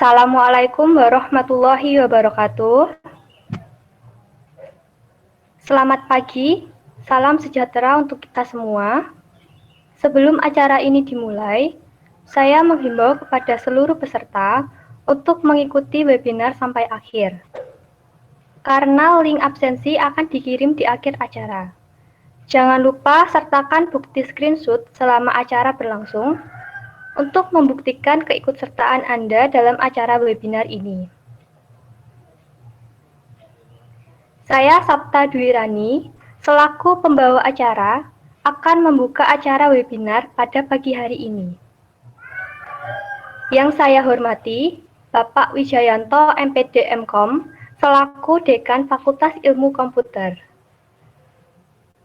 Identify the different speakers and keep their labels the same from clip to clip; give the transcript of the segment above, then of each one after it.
Speaker 1: Assalamualaikum warahmatullahi wabarakatuh. Selamat pagi, salam sejahtera untuk kita semua. Sebelum acara ini dimulai, saya menghimbau kepada seluruh peserta untuk mengikuti webinar sampai akhir. Karena link absensi akan dikirim di akhir acara. Jangan lupa sertakan bukti screenshot selama acara berlangsung untuk membuktikan keikutsertaan Anda dalam acara webinar ini. Saya Sapta Dwi Rani, selaku pembawa acara, akan membuka acara webinar pada pagi hari ini. Yang saya hormati, Bapak Wijayanto MPD MKom, selaku Dekan Fakultas Ilmu Komputer.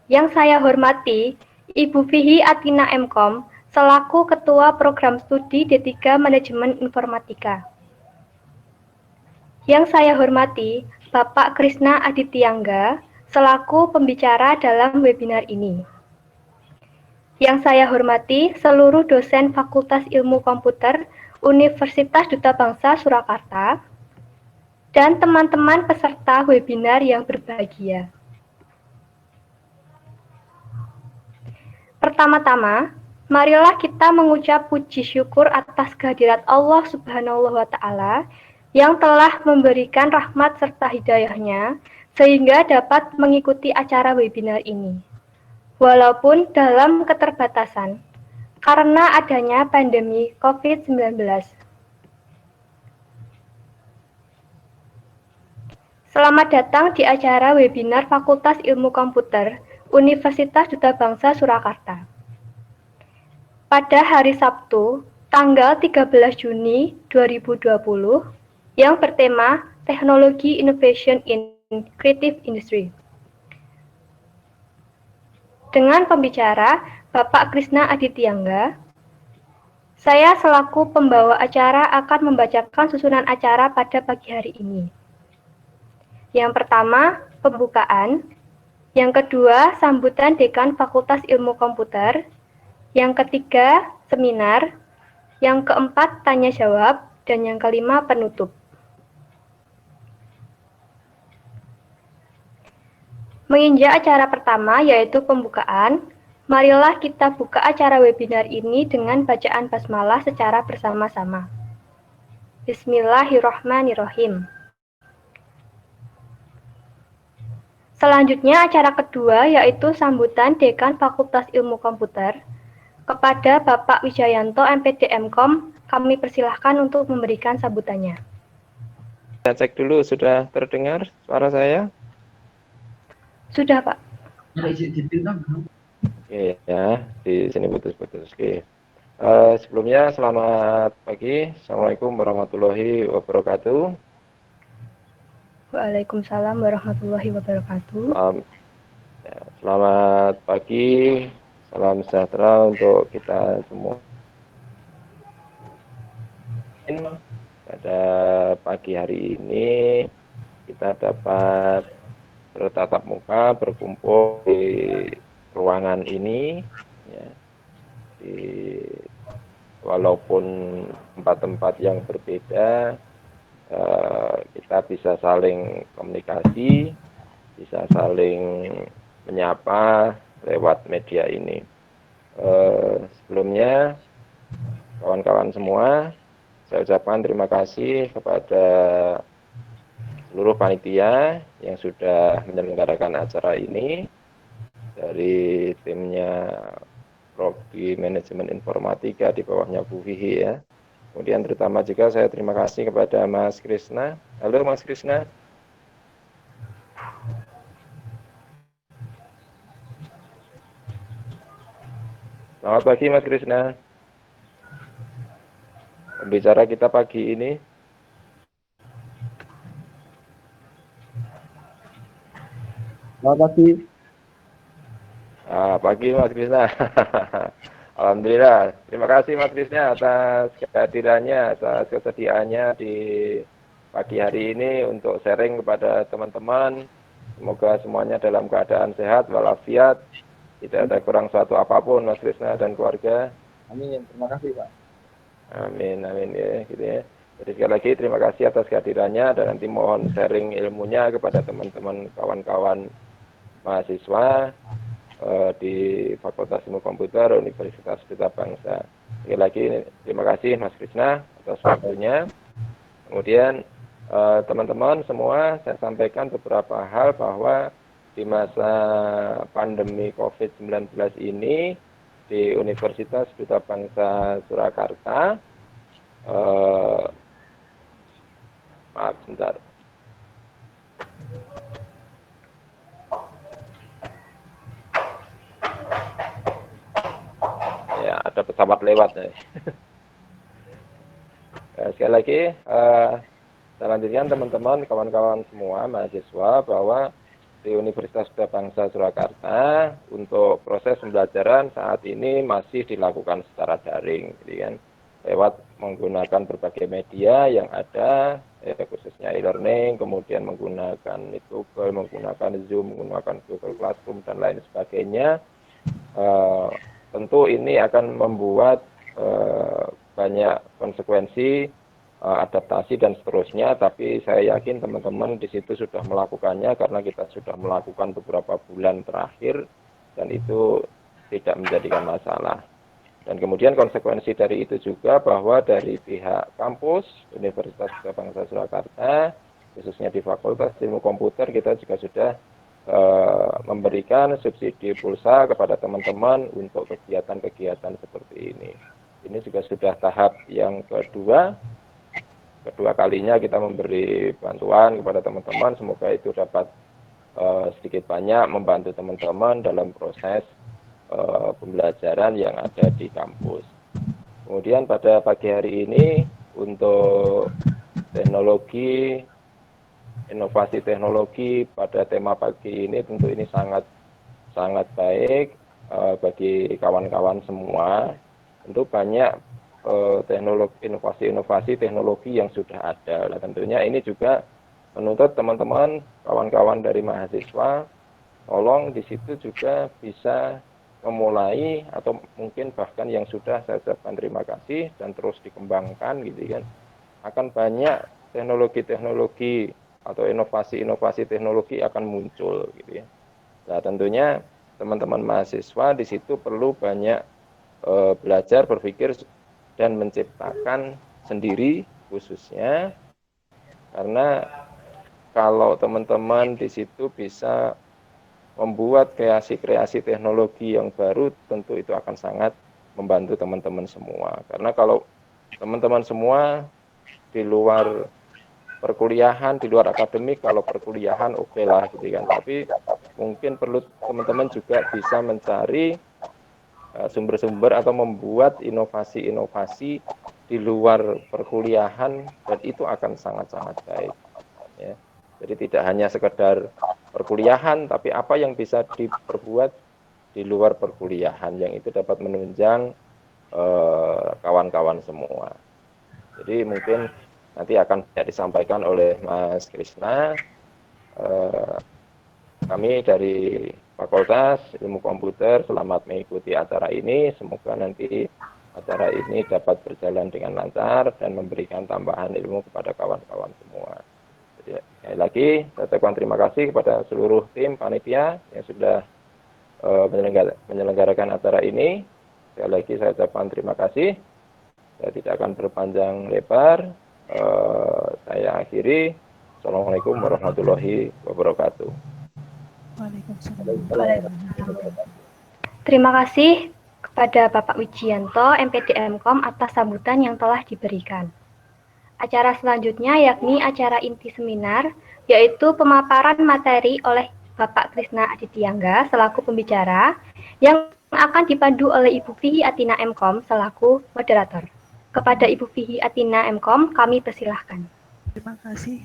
Speaker 1: Yang saya hormati, Ibu Fihi Atina MKom, selaku Ketua Program Studi D3 Manajemen Informatika. Yang saya hormati, Bapak Krisna Adityangga, selaku pembicara dalam webinar ini. Yang saya hormati seluruh dosen Fakultas Ilmu Komputer Universitas Duta Bangsa Surakarta dan teman-teman peserta webinar yang berbahagia. Pertama-tama, marilah kita mengucap puji syukur atas kehadirat Allah Subhanahu wa Ta'ala yang telah memberikan rahmat serta hidayahnya sehingga dapat mengikuti acara webinar ini. Walaupun dalam keterbatasan, karena adanya pandemi COVID-19. Selamat datang di acara webinar Fakultas Ilmu Komputer Universitas Duta Bangsa Surakarta. Pada hari Sabtu, tanggal 13 Juni 2020, yang bertema Teknologi Innovation in Creative Industry. Dengan pembicara Bapak Krisna Adityangga, saya selaku pembawa acara akan membacakan susunan acara pada pagi hari ini. Yang pertama, pembukaan. Yang kedua, sambutan Dekan Fakultas Ilmu Komputer. Yang ketiga, seminar. Yang keempat, tanya jawab. Dan yang kelima, penutup. Menginjak acara pertama, yaitu pembukaan, marilah kita buka acara webinar ini dengan bacaan basmalah secara bersama-sama. Bismillahirrahmanirrahim. Selanjutnya acara kedua yaitu sambutan Dekan Fakultas Ilmu Komputer. Kepada Bapak Wijayanto MPD MKom, kami persilahkan untuk memberikan sambutannya.
Speaker 2: Saya cek dulu, sudah terdengar suara saya?
Speaker 1: Sudah, Pak.
Speaker 2: Oke ya, di sini putus-putus. Oke. Sebelumnya selamat pagi. Assalamualaikum warahmatullahi wabarakatuh.
Speaker 1: Waalaikumsalam warahmatullahi wabarakatuh.
Speaker 2: Selamat pagi, salam sejahtera untuk kita semua. Pada pagi hari ini kita dapat bertatap muka, berkumpul di ruangan ini, ya, walaupun tempat-tempat yang berbeda, kita bisa saling komunikasi, bisa saling menyapa lewat media ini. Sebelumnya, kawan-kawan semua, saya ucapkan terima kasih kepada seluruh panitia yang sudah menyelenggarakan acara ini, dari timnya Prodi Manajemen Informatika di bawahnya Bu Fihi ya. Kemudian terutama juga saya terima kasih kepada Mas Krisna. Halo Mas Krisna. Selamat pagi Mas Krisna. Pembicara kita pagi ini.
Speaker 3: Selamat pagi.
Speaker 2: Pagi Mas Krisna. Alhamdulillah. Terima kasih Mas Krisna atas kehadirannya, atas kesediaannya di pagi hari ini untuk sharing kepada teman-teman. Semoga semuanya dalam keadaan sehat walafiat, tidak ada kurang suatu apapun Mas Krisna dan keluarga.
Speaker 3: Amin. Terima kasih Pak.
Speaker 2: Amin, amin ya, gitu ya. Jadi sekali lagi terima kasih atas kehadirannya dan nanti mohon sharing ilmunya kepada teman-teman kawan-kawan mahasiswa di Fakultas Ilmu Komputer Universitas Duta Bangsa. Sekali lagi terima kasih Mas Krisna atas waktunya. Kemudian teman-teman semua, saya sampaikan beberapa hal bahwa di masa pandemi COVID-19 ini di Universitas Duta Bangsa Surakarta, maaf sebentar. Ya, ada pesawat lewat. Sekali lagi, saya lanjutkan teman-teman, kawan-kawan semua, mahasiswa, bahwa di Universitas Duta Bangsa Surakarta untuk proses pembelajaran saat ini masih dilakukan secara daring, gitu kan, lewat menggunakan berbagai media yang ada, khususnya e-learning, kemudian menggunakan Google, menggunakan Zoom, menggunakan Google Classroom dan lain sebagainya. Tentu ini akan membuat banyak konsekuensi, adaptasi dan seterusnya, tapi saya yakin teman-teman di situ sudah melakukannya karena kita sudah melakukan beberapa bulan terakhir dan itu tidak menjadikan masalah. Dan kemudian konsekuensi dari itu juga bahwa dari pihak kampus Universitas Duta Bangsa Surakarta, khususnya di Fakultas Ilmu Komputer, kita juga sudah memberikan subsidi pulsa kepada teman-teman untuk kegiatan-kegiatan seperti ini. Ini juga sudah tahap yang kedua kalinya kita memberi bantuan kepada teman-teman. Semoga itu dapat sedikit banyak membantu teman-teman dalam proses pembelajaran yang ada di kampus. Kemudian pada pagi hari ini untuk teknologi, inovasi teknologi pada tema pagi ini tentu ini sangat baik bagi kawan-kawan semua. Tentu banyak inovasi teknologi yang sudah ada. Nah, tentunya ini juga menuntut teman-teman, kawan-kawan dari mahasiswa, tolong di situ juga bisa memulai atau mungkin bahkan yang sudah saya ucapkan terima kasih dan terus dikembangkan, gitu kan. Akan banyak teknologi-teknologi atau inovasi-inovasi teknologi akan muncul, gitu ya. Nah, tentunya teman-teman mahasiswa di situ perlu banyak belajar, berpikir dan menciptakan sendiri, khususnya karena kalau teman-teman di situ bisa membuat kreasi-kreasi teknologi yang baru, tentu itu akan sangat membantu teman-teman semua. Karena kalau teman-teman semua di luar perkuliahan, di luar akademik, kalau perkuliahan oke lah, gitu kan. Tapi mungkin perlu teman-teman juga bisa mencari sumber-sumber atau membuat inovasi-inovasi di luar perkuliahan, dan itu akan sangat-sangat baik. Ya. Jadi tidak hanya sekedar perkuliahan, tapi apa yang bisa diperbuat di luar perkuliahan yang itu dapat menunjang kawan-kawan semua. Jadi mungkin nanti akan disampaikan oleh Mas Krisna. Kami dari Fakultas Ilmu Komputer selamat mengikuti acara ini. Semoga nanti acara ini dapat berjalan dengan lancar dan memberikan tambahan ilmu kepada kawan-kawan semua. Jadi, sekali lagi, saya ucapkan terima kasih kepada seluruh tim panitia yang sudah menyelenggarakan acara ini. Sekali lagi saya ucapkan terima kasih. Saya tidak akan berpanjang lebar. Saya akhiri. Assalamualaikum warahmatullahi wabarakatuh.
Speaker 1: Terima kasih kepada Bapak Wijianto, MPD-M.Com atas sambutan yang telah diberikan. Acara selanjutnya yakni acara inti seminar, yaitu pemaparan materi oleh Bapak Krisna Adityangga selaku pembicara, yang akan dipandu oleh Ibu Fihi Atina M.Com selaku moderator. Kepada Ibu Fihi Atina M.Com, kami persilahkan.
Speaker 4: Terima kasih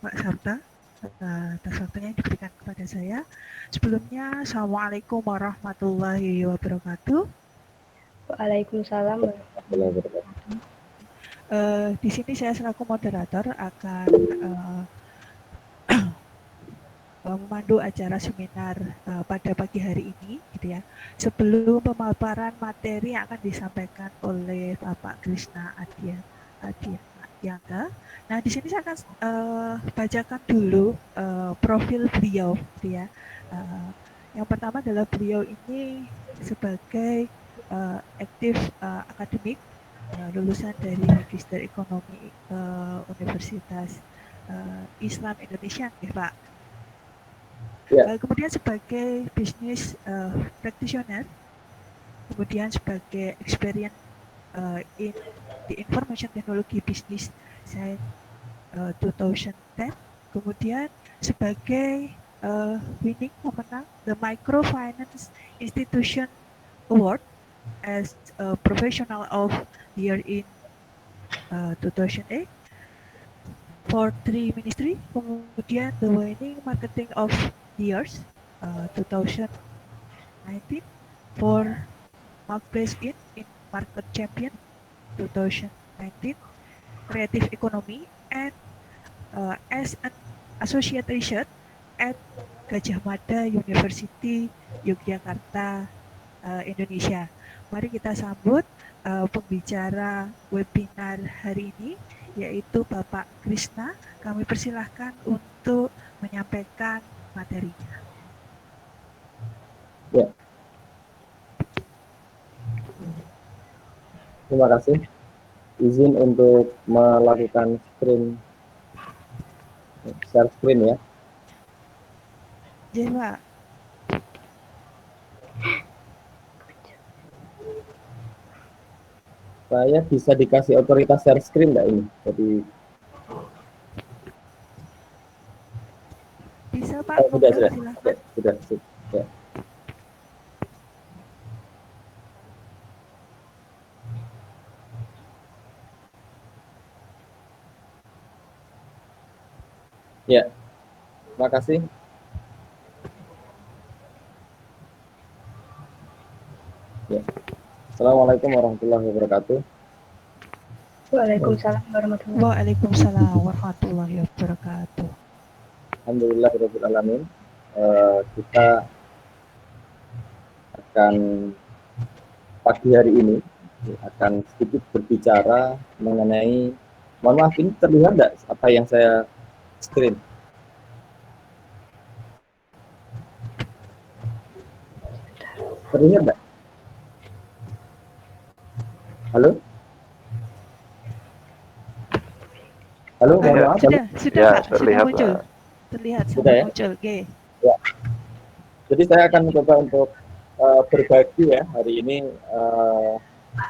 Speaker 4: Pak Sarta atas waktunya yang diberikan kepada saya. Sebelumnya, Assalamualaikum warahmatullahi wabarakatuh.
Speaker 1: Waalaikumsalam warahmatullahi wabarakatuh.
Speaker 4: Di sini saya selaku moderator akan memandu acara seminar pada pagi hari ini, gitu ya. Sebelum pemaparan materi yang akan disampaikan oleh Bapak Krisna Adia. Yangga. Nah, di sini saya akan bacakan dulu profil beliau, ya. Yang pertama adalah beliau ini sebagai aktif akademik, lulusan dari Magister Ekonomi Universitas Islam Indonesia, ya Pak.
Speaker 3: Ya.
Speaker 4: Kemudian sebagai bisnis practitioner, kemudian sebagai experience in the information technology business saya 2010, kemudian sebagai pemenang the Microfinance Institution Award as a professional of the year in 2008 for 3 ministry, kemudian the winning marketing of the years 2019 for Marketplace in Market Champion 2019, Creative Economy, and as an associate research at Gajah Mada University Yogyakarta, Indonesia. Mari kita sambut pembicara webinar hari ini, yaitu Bapak Krishna. Kami persilahkan untuk menyampaikan materinya.
Speaker 3: Ya. Terima kasih. Izin untuk melakukan share screen ya.
Speaker 4: Ya, Pak.
Speaker 3: Saya bisa dikasih otoritas share screen nggak ini? Jadi
Speaker 4: Bisa Pak,
Speaker 3: sudah.
Speaker 4: silakan.
Speaker 3: Sudah. Ya. Ya, terima kasih. Ya. Assalamualaikum warahmatullahi wabarakatuh.
Speaker 1: Waalaikumsalam
Speaker 4: warahmatullahi wabarakatuh.
Speaker 3: Alhamdulillahirabbil alamin. Kita akan pagi hari ini akan sedikit berbicara mengenai, mohon maaf, ini terlihat enggak apa yang saya screen? Terlihat enggak? Halo? Halo, mohon maaf.
Speaker 4: Sudah
Speaker 2: Ya,
Speaker 4: Pak, sudah muncul. Terlihat
Speaker 3: sudah ya?
Speaker 4: muncul. Oke.
Speaker 3: Ya. Jadi saya akan mencoba untuk berbagi ya hari ini,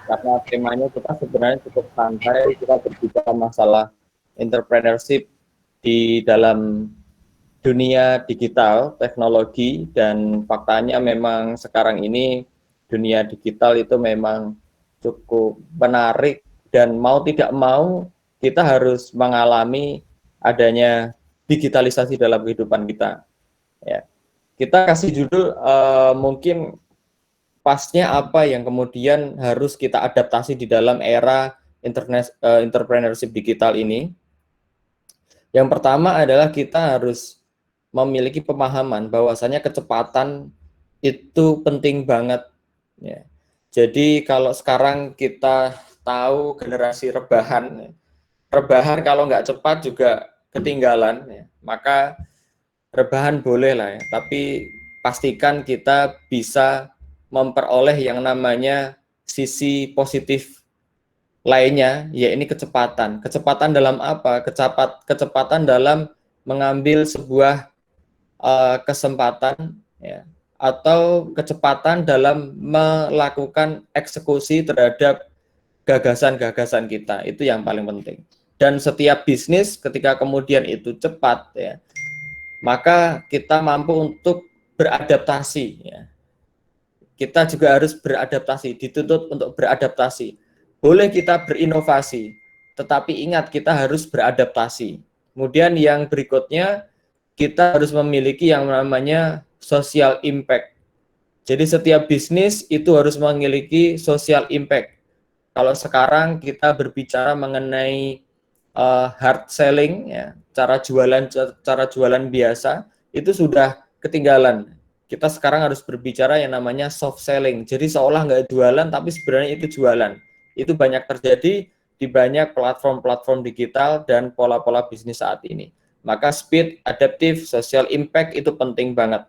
Speaker 3: karena temanya kita sebenarnya cukup santai, kita berbicara masalah entrepreneurship di dalam dunia digital, teknologi, dan faktanya memang sekarang ini dunia digital itu memang cukup menarik, dan mau tidak mau kita harus mengalami adanya digitalisasi dalam kehidupan kita. Ya. Kita kasih judul mungkin pasnya apa yang kemudian harus kita adaptasi di dalam era entrepreneurship digital ini. Yang pertama adalah kita harus memiliki pemahaman bahwasanya kecepatan itu penting banget. Ya. Jadi kalau sekarang kita tahu generasi rebahan kalau nggak cepat juga ketinggalan, ya. Maka rebahan boleh lah ya, tapi pastikan kita bisa memperoleh yang namanya sisi positif lainnya, yaitu kecepatan. Kecepatan dalam apa? Kecepatan dalam mengambil sebuah kesempatan, ya, atau kecepatan dalam melakukan eksekusi terhadap gagasan-gagasan kita. Itu yang paling penting. Dan setiap bisnis ketika kemudian itu cepat, ya, maka kita mampu untuk beradaptasi. Ya. Kita juga harus beradaptasi, dituntut untuk beradaptasi. Boleh kita berinovasi, tetapi ingat kita harus beradaptasi. Kemudian yang berikutnya, kita harus memiliki yang namanya social impact. Jadi setiap bisnis itu harus memiliki social impact. Kalau sekarang kita berbicara mengenai hard selling, ya, cara jualan biasa itu sudah ketinggalan. Kita sekarang harus berbicara yang namanya soft selling. Jadi seolah nggak jualan tapi sebenarnya itu jualan. Itu banyak terjadi di banyak platform-platform digital dan pola-pola bisnis saat ini. Maka speed, adaptive, social impact itu penting banget.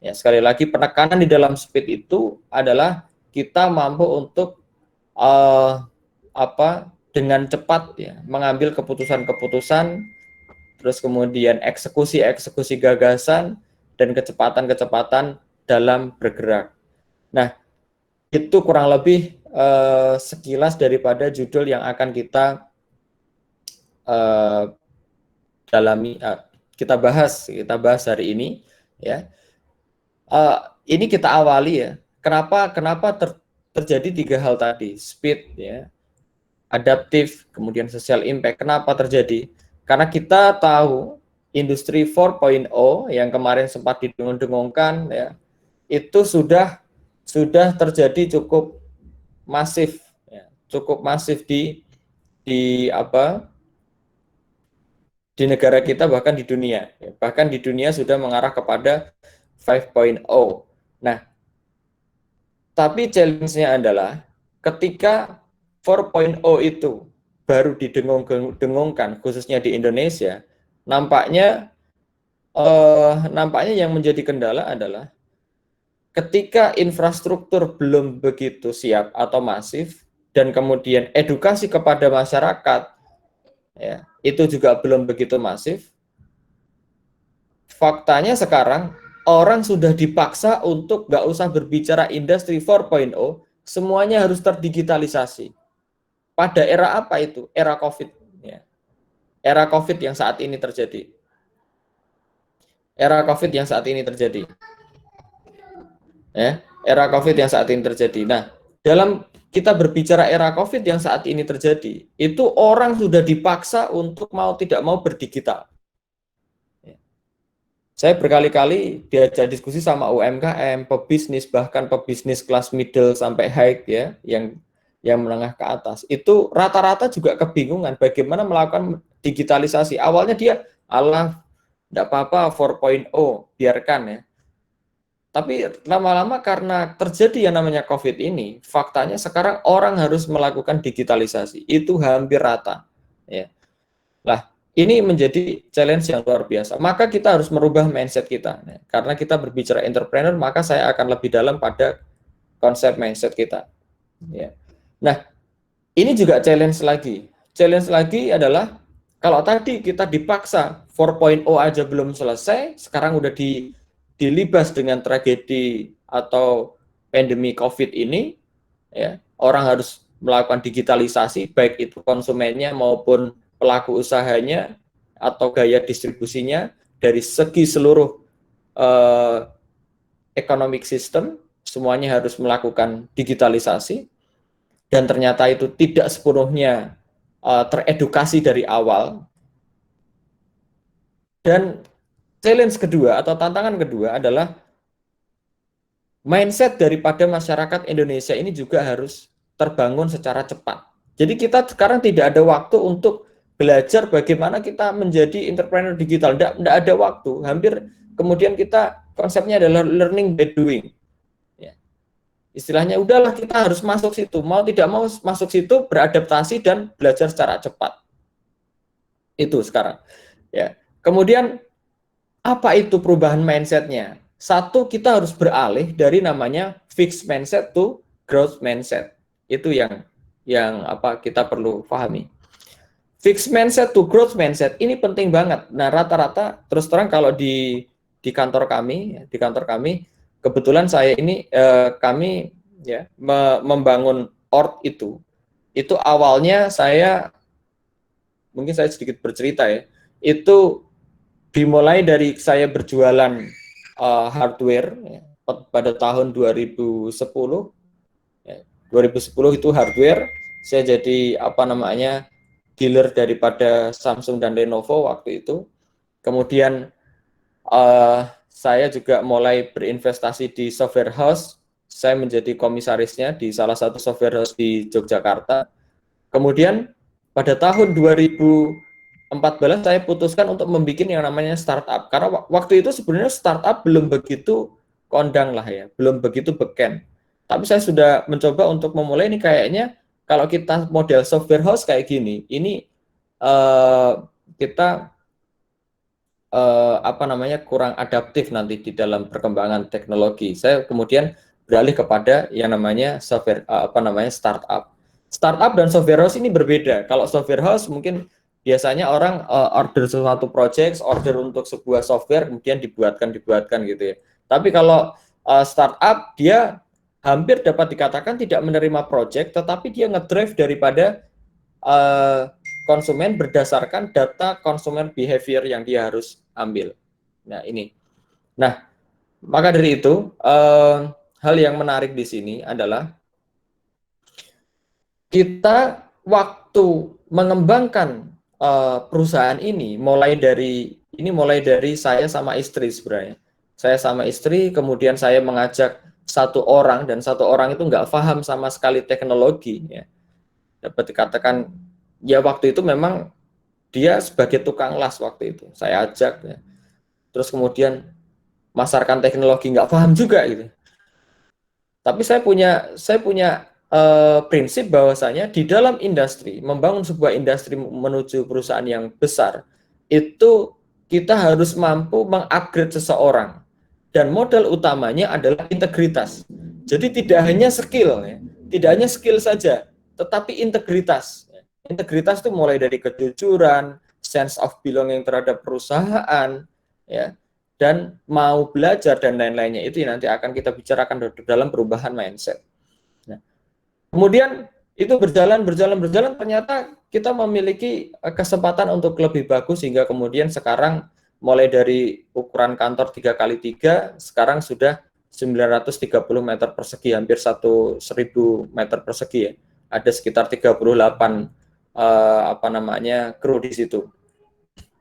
Speaker 3: Ya, sekali lagi penekanan di dalam speed itu adalah kita mampu untuk dengan cepat ya mengambil keputusan-keputusan, terus kemudian eksekusi gagasan dan kecepatan-kecepatan dalam bergerak. Nah, itu kurang lebih sekilas daripada judul yang akan kita dalami, kita bahas hari ini ya. Ini kita awali ya. Kenapa terjadi 3 hal tadi, speed ya, adaptif, kemudian social impact. Kenapa terjadi? Karena kita tahu industri 4.0 yang kemarin sempat didengung-dengungkan ya, itu sudah terjadi cukup masif ya, di negara kita, bahkan di dunia ya. Bahkan di dunia sudah mengarah kepada 5.0. Nah, tapi challenge-nya adalah ketika 4.0 itu baru didengung-dengungkan khususnya di Indonesia, nampaknya yang menjadi kendala adalah ketika infrastruktur belum begitu siap atau masif, dan kemudian edukasi kepada masyarakat ya, itu juga belum begitu masif. Faktanya sekarang orang sudah dipaksa untuk nggak usah berbicara industri 4.0, semuanya harus terdigitalisasi. Pada era apa itu? Era COVID. Ya. Era COVID yang saat ini terjadi. Era COVID yang saat ini terjadi. Ya, era COVID yang saat ini terjadi. Nah, dalam kita berbicara era COVID yang saat ini terjadi, itu orang sudah dipaksa untuk mau tidak mau berdigital. Saya berkali-kali diajak diskusi sama UMKM, pebisnis, bahkan pebisnis kelas middle sampai high ya, yang menengah ke atas. Itu rata-rata juga kebingungan bagaimana melakukan digitalisasi. Awalnya dia, enggak apa-apa 4.0, biarkan ya. Tapi lama-lama karena terjadi yang namanya COVID ini, faktanya sekarang orang harus melakukan digitalisasi. Itu hampir rata. Ya. Lah, ini menjadi challenge yang luar biasa. Maka kita harus merubah mindset kita. Karena kita berbicara entrepreneur, maka saya akan lebih dalam pada konsep mindset kita. Ya. Nah, ini juga challenge lagi. Challenge lagi adalah kalau tadi kita dipaksa 4.0 aja belum selesai, sekarang udah dilibas dengan tragedi atau pandemi COVID ini, ya, orang harus melakukan digitalisasi, baik itu konsumennya maupun pelaku usahanya atau gaya distribusinya, dari segi seluruh economic system, semuanya harus melakukan digitalisasi, dan ternyata itu tidak sepenuhnya teredukasi dari awal. Dan challenge kedua atau tantangan kedua adalah mindset daripada masyarakat Indonesia ini juga harus terbangun secara cepat. Jadi kita sekarang tidak ada waktu untuk belajar bagaimana kita menjadi entrepreneur digital. Tidak ada waktu. Hampir kemudian kita konsepnya adalah learning by doing. Ya. Istilahnya udahlah kita harus masuk situ. Mau tidak mau masuk situ, beradaptasi dan belajar secara cepat. Itu sekarang. Ya. Kemudian apa itu perubahan mindsetnya? Satu, kita harus beralih dari namanya fixed mindset to growth mindset. Itu yang kita perlu pahami. Fixed mindset to growth mindset ini penting banget. Nah, rata-rata terus terang kalau di kantor kami kebetulan saya ini kami ya membangun org itu awalnya mungkin saya sedikit bercerita ya. Itu dimulai dari saya berjualan hardware ya, pada tahun 2010. Ya, 2010 itu hardware, saya jadi dealer daripada Samsung dan Lenovo waktu itu. Kemudian saya juga mulai berinvestasi di software house. Saya menjadi komisarisnya di salah satu software house di Yogyakarta. Kemudian pada tahun 2014 saya putuskan untuk membuat yang namanya startup. Karena waktu itu sebenarnya startup belum begitu kondang lah ya, belum begitu beken. Tapi saya sudah mencoba untuk memulai ini, kayaknya kalau kita model software house kayak gini, ini kita kurang adaptif nanti di dalam perkembangan teknologi. Saya kemudian beralih kepada yang namanya software startup. Startup dan software house ini berbeda. Kalau software house mungkin biasanya orang order sesuatu project, order untuk sebuah software kemudian dibuatkan gitu ya. Tapi kalau startup dia hampir dapat dikatakan tidak menerima project, tetapi dia ngedrive daripada konsumen berdasarkan data konsumen behavior yang dia harus ambil. Nah ini. Nah maka dari itu hal yang menarik di sini adalah kita waktu mengembangkan perusahaan ini mulai dari saya sama istri sebenarnya. Saya sama istri, kemudian saya mengajak satu orang dan satu orang itu nggak paham sama sekali teknologi. Ya. Dapat dikatakan ya waktu itu memang dia sebagai tukang las waktu itu. Saya ajak. Ya. Terus kemudian masarkan teknologi nggak paham juga gitu. Tapi saya punya prinsip bahwasanya di dalam industri, membangun sebuah industri menuju perusahaan yang besar, itu kita harus mampu mengupgrade seseorang. Dan modal utamanya adalah integritas. Jadi tidak hanya skill, ya. Tidak hanya skill saja, tetapi integritas. Integritas itu mulai dari kejujuran, sense of belonging terhadap perusahaan, ya, dan mau belajar dan lain-lainnya. Itu nanti akan kita bicarakan dalam perubahan mindset. Nah, kemudian itu berjalan, ternyata kita memiliki kesempatan untuk lebih bagus hingga kemudian sekarang mulai dari ukuran kantor 3x3, sekarang sudah 930 meter persegi, hampir 1.000 meter persegi ya. Ada sekitar 38 kru di situ.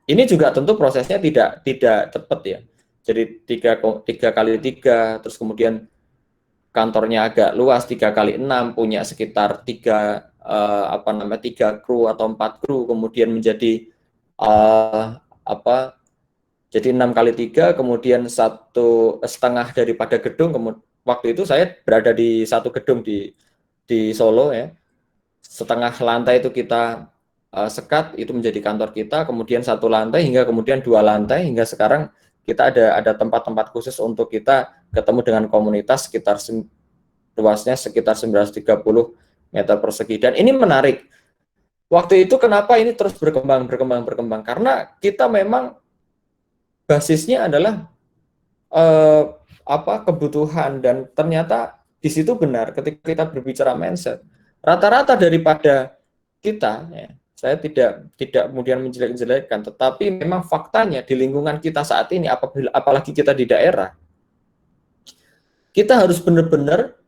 Speaker 3: Ini juga tentu prosesnya tidak cepat ya. Jadi 3x3, terus kemudian kantornya agak luas 3x6, punya sekitar 3 kru atau 4 kru, kemudian menjadi jadi 6x3, kemudian 1,5 daripada gedung. Waktu itu saya berada di satu gedung di Solo ya. Setengah lantai itu kita sekat, itu menjadi kantor kita, kemudian 1 lantai hingga kemudian 2 lantai, hingga sekarang kita ada tempat-tempat khusus untuk kita ketemu dengan komunitas luasnya sekitar 930 meter persegi. Dan ini menarik. Waktu itu kenapa ini terus berkembang? Karena kita memang basisnya adalah kebutuhan, dan ternyata di situ benar ketika kita berbicara mindset. Rata-rata daripada kita, ya, saya tidak kemudian menjelek-jelekkan, tetapi memang faktanya di lingkungan kita saat ini, apalagi kita di daerah, kita harus benar-benar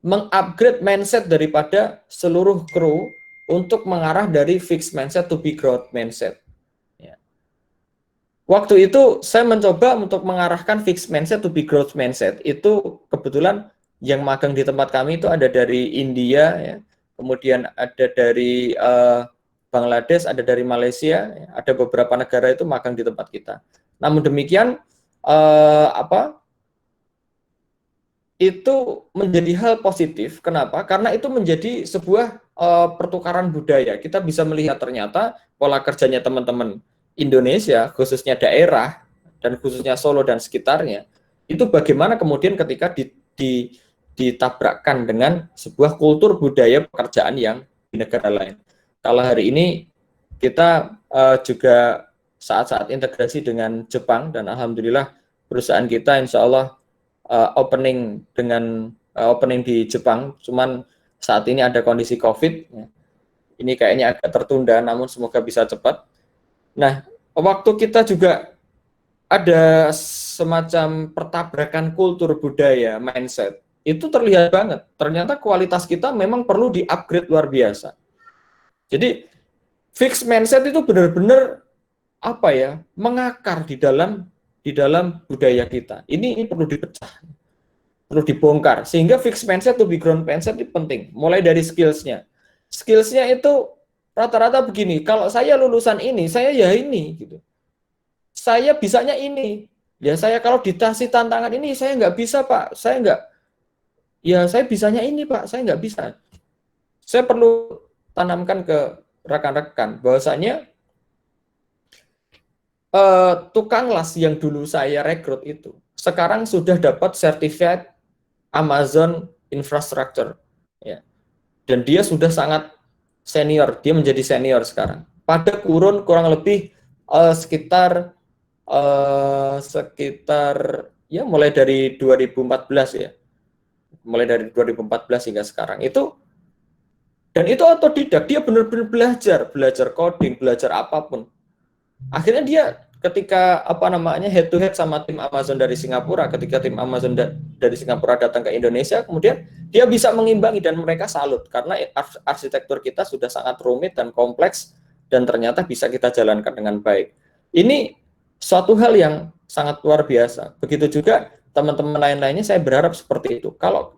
Speaker 3: mengupgrade mindset daripada seluruh kru untuk mengarah dari fixed mindset to be growth mindset. Waktu itu saya mencoba untuk mengarahkan fixed mindset to be growth mindset. Itu kebetulan yang magang di tempat kami itu ada dari India, ya. Kemudian ada dari Bangladesh, ada dari Malaysia, ya. Ada beberapa negara itu magang di tempat kita. Namun demikian itu menjadi hal positif. Kenapa? Karena itu menjadi sebuah pertukaran budaya. Kita bisa melihat ternyata pola kerjanya teman-teman Indonesia, khususnya daerah, dan khususnya Solo dan sekitarnya, itu bagaimana kemudian ketika ditabrakkan dengan sebuah kultur budaya pekerjaan yang di negara lain. Kalau hari ini kita juga saat-saat integrasi dengan Jepang, dan alhamdulillah perusahaan kita insya Allah opening di Jepang, cuman saat ini ada kondisi COVID, ini kayaknya agak tertunda, namun semoga bisa cepat. Nah, waktu kita juga ada semacam pertabrakan kultur budaya, mindset, itu terlihat banget. Ternyata kualitas kita memang perlu di-upgrade luar biasa. Jadi, fixed mindset itu benar-benar mengakar di dalam budaya kita. Ini perlu dipecah, perlu dibongkar. Sehingga fixed mindset to be growth mindset itu penting. Mulai dari skills-nya. Skills-nya itu rata-rata begini, kalau saya lulusan ini, saya ya ini, gitu. Saya bisanya ini. Ya saya kalau dikasih tantangan ini, saya nggak bisa Pak. Saya bisanya ini Pak, saya nggak bisa. saya perlu tanamkan ke rekan-rekan bahwasanya tukang las yang dulu saya rekrut itu sekarang sudah dapat sertifikat Amazon Infrastructure, ya. Dan dia sudah sangat senior, dia menjadi senior sekarang. Pada kurun kurang lebih sekitar ya mulai dari 2014 ya, mulai dari 2014 hingga sekarang itu. Dan itu otodidak, dia benar-benar belajar coding, belajar apapun. Akhirnya dia ketika head to head sama tim Amazon dari Singapura, ketika tim Amazon dari Singapura datang ke Indonesia, kemudian dia bisa mengimbangi dan mereka salut karena arsitektur kita sudah sangat rumit dan kompleks dan ternyata bisa kita jalankan dengan baik. Ini suatu hal yang sangat luar biasa. Begitu juga teman-teman lain-lainnya, saya berharap seperti itu. Kalau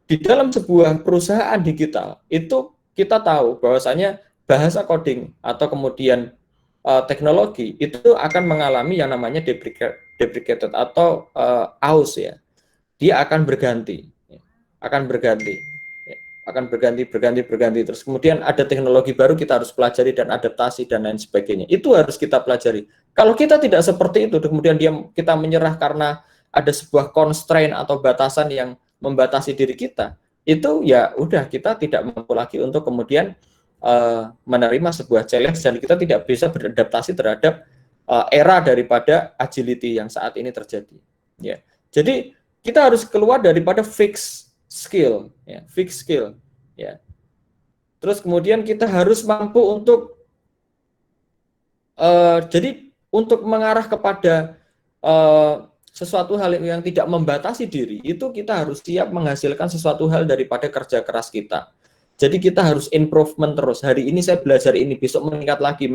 Speaker 3: di dalam sebuah perusahaan digital itu kita tahu bahwasanya bahasa coding atau kemudian teknologi itu akan mengalami yang namanya deprecated atau aus ya. Dia akan berganti terus kemudian ada teknologi baru kita harus pelajari dan adaptasi dan lain sebagainya. Itu harus kita pelajari. Kalau kita tidak seperti itu kemudian kita menyerah karena ada sebuah constraint atau batasan yang membatasi diri kita, itu ya udah kita tidak mampu lagi untuk kemudian menerima sebuah challenge dan kita tidak bisa beradaptasi terhadap era daripada agility yang saat ini terjadi. Ya, jadi kita harus keluar daripada fixed skill. Ya. Terus kemudian kita harus mampu untuk jadi untuk mengarah kepada sesuatu hal yang tidak membatasi diri, itu kita harus siap menghasilkan sesuatu hal daripada kerja keras kita. Jadi kita harus improvement terus. Hari ini saya belajar ini, besok meningkat lagi.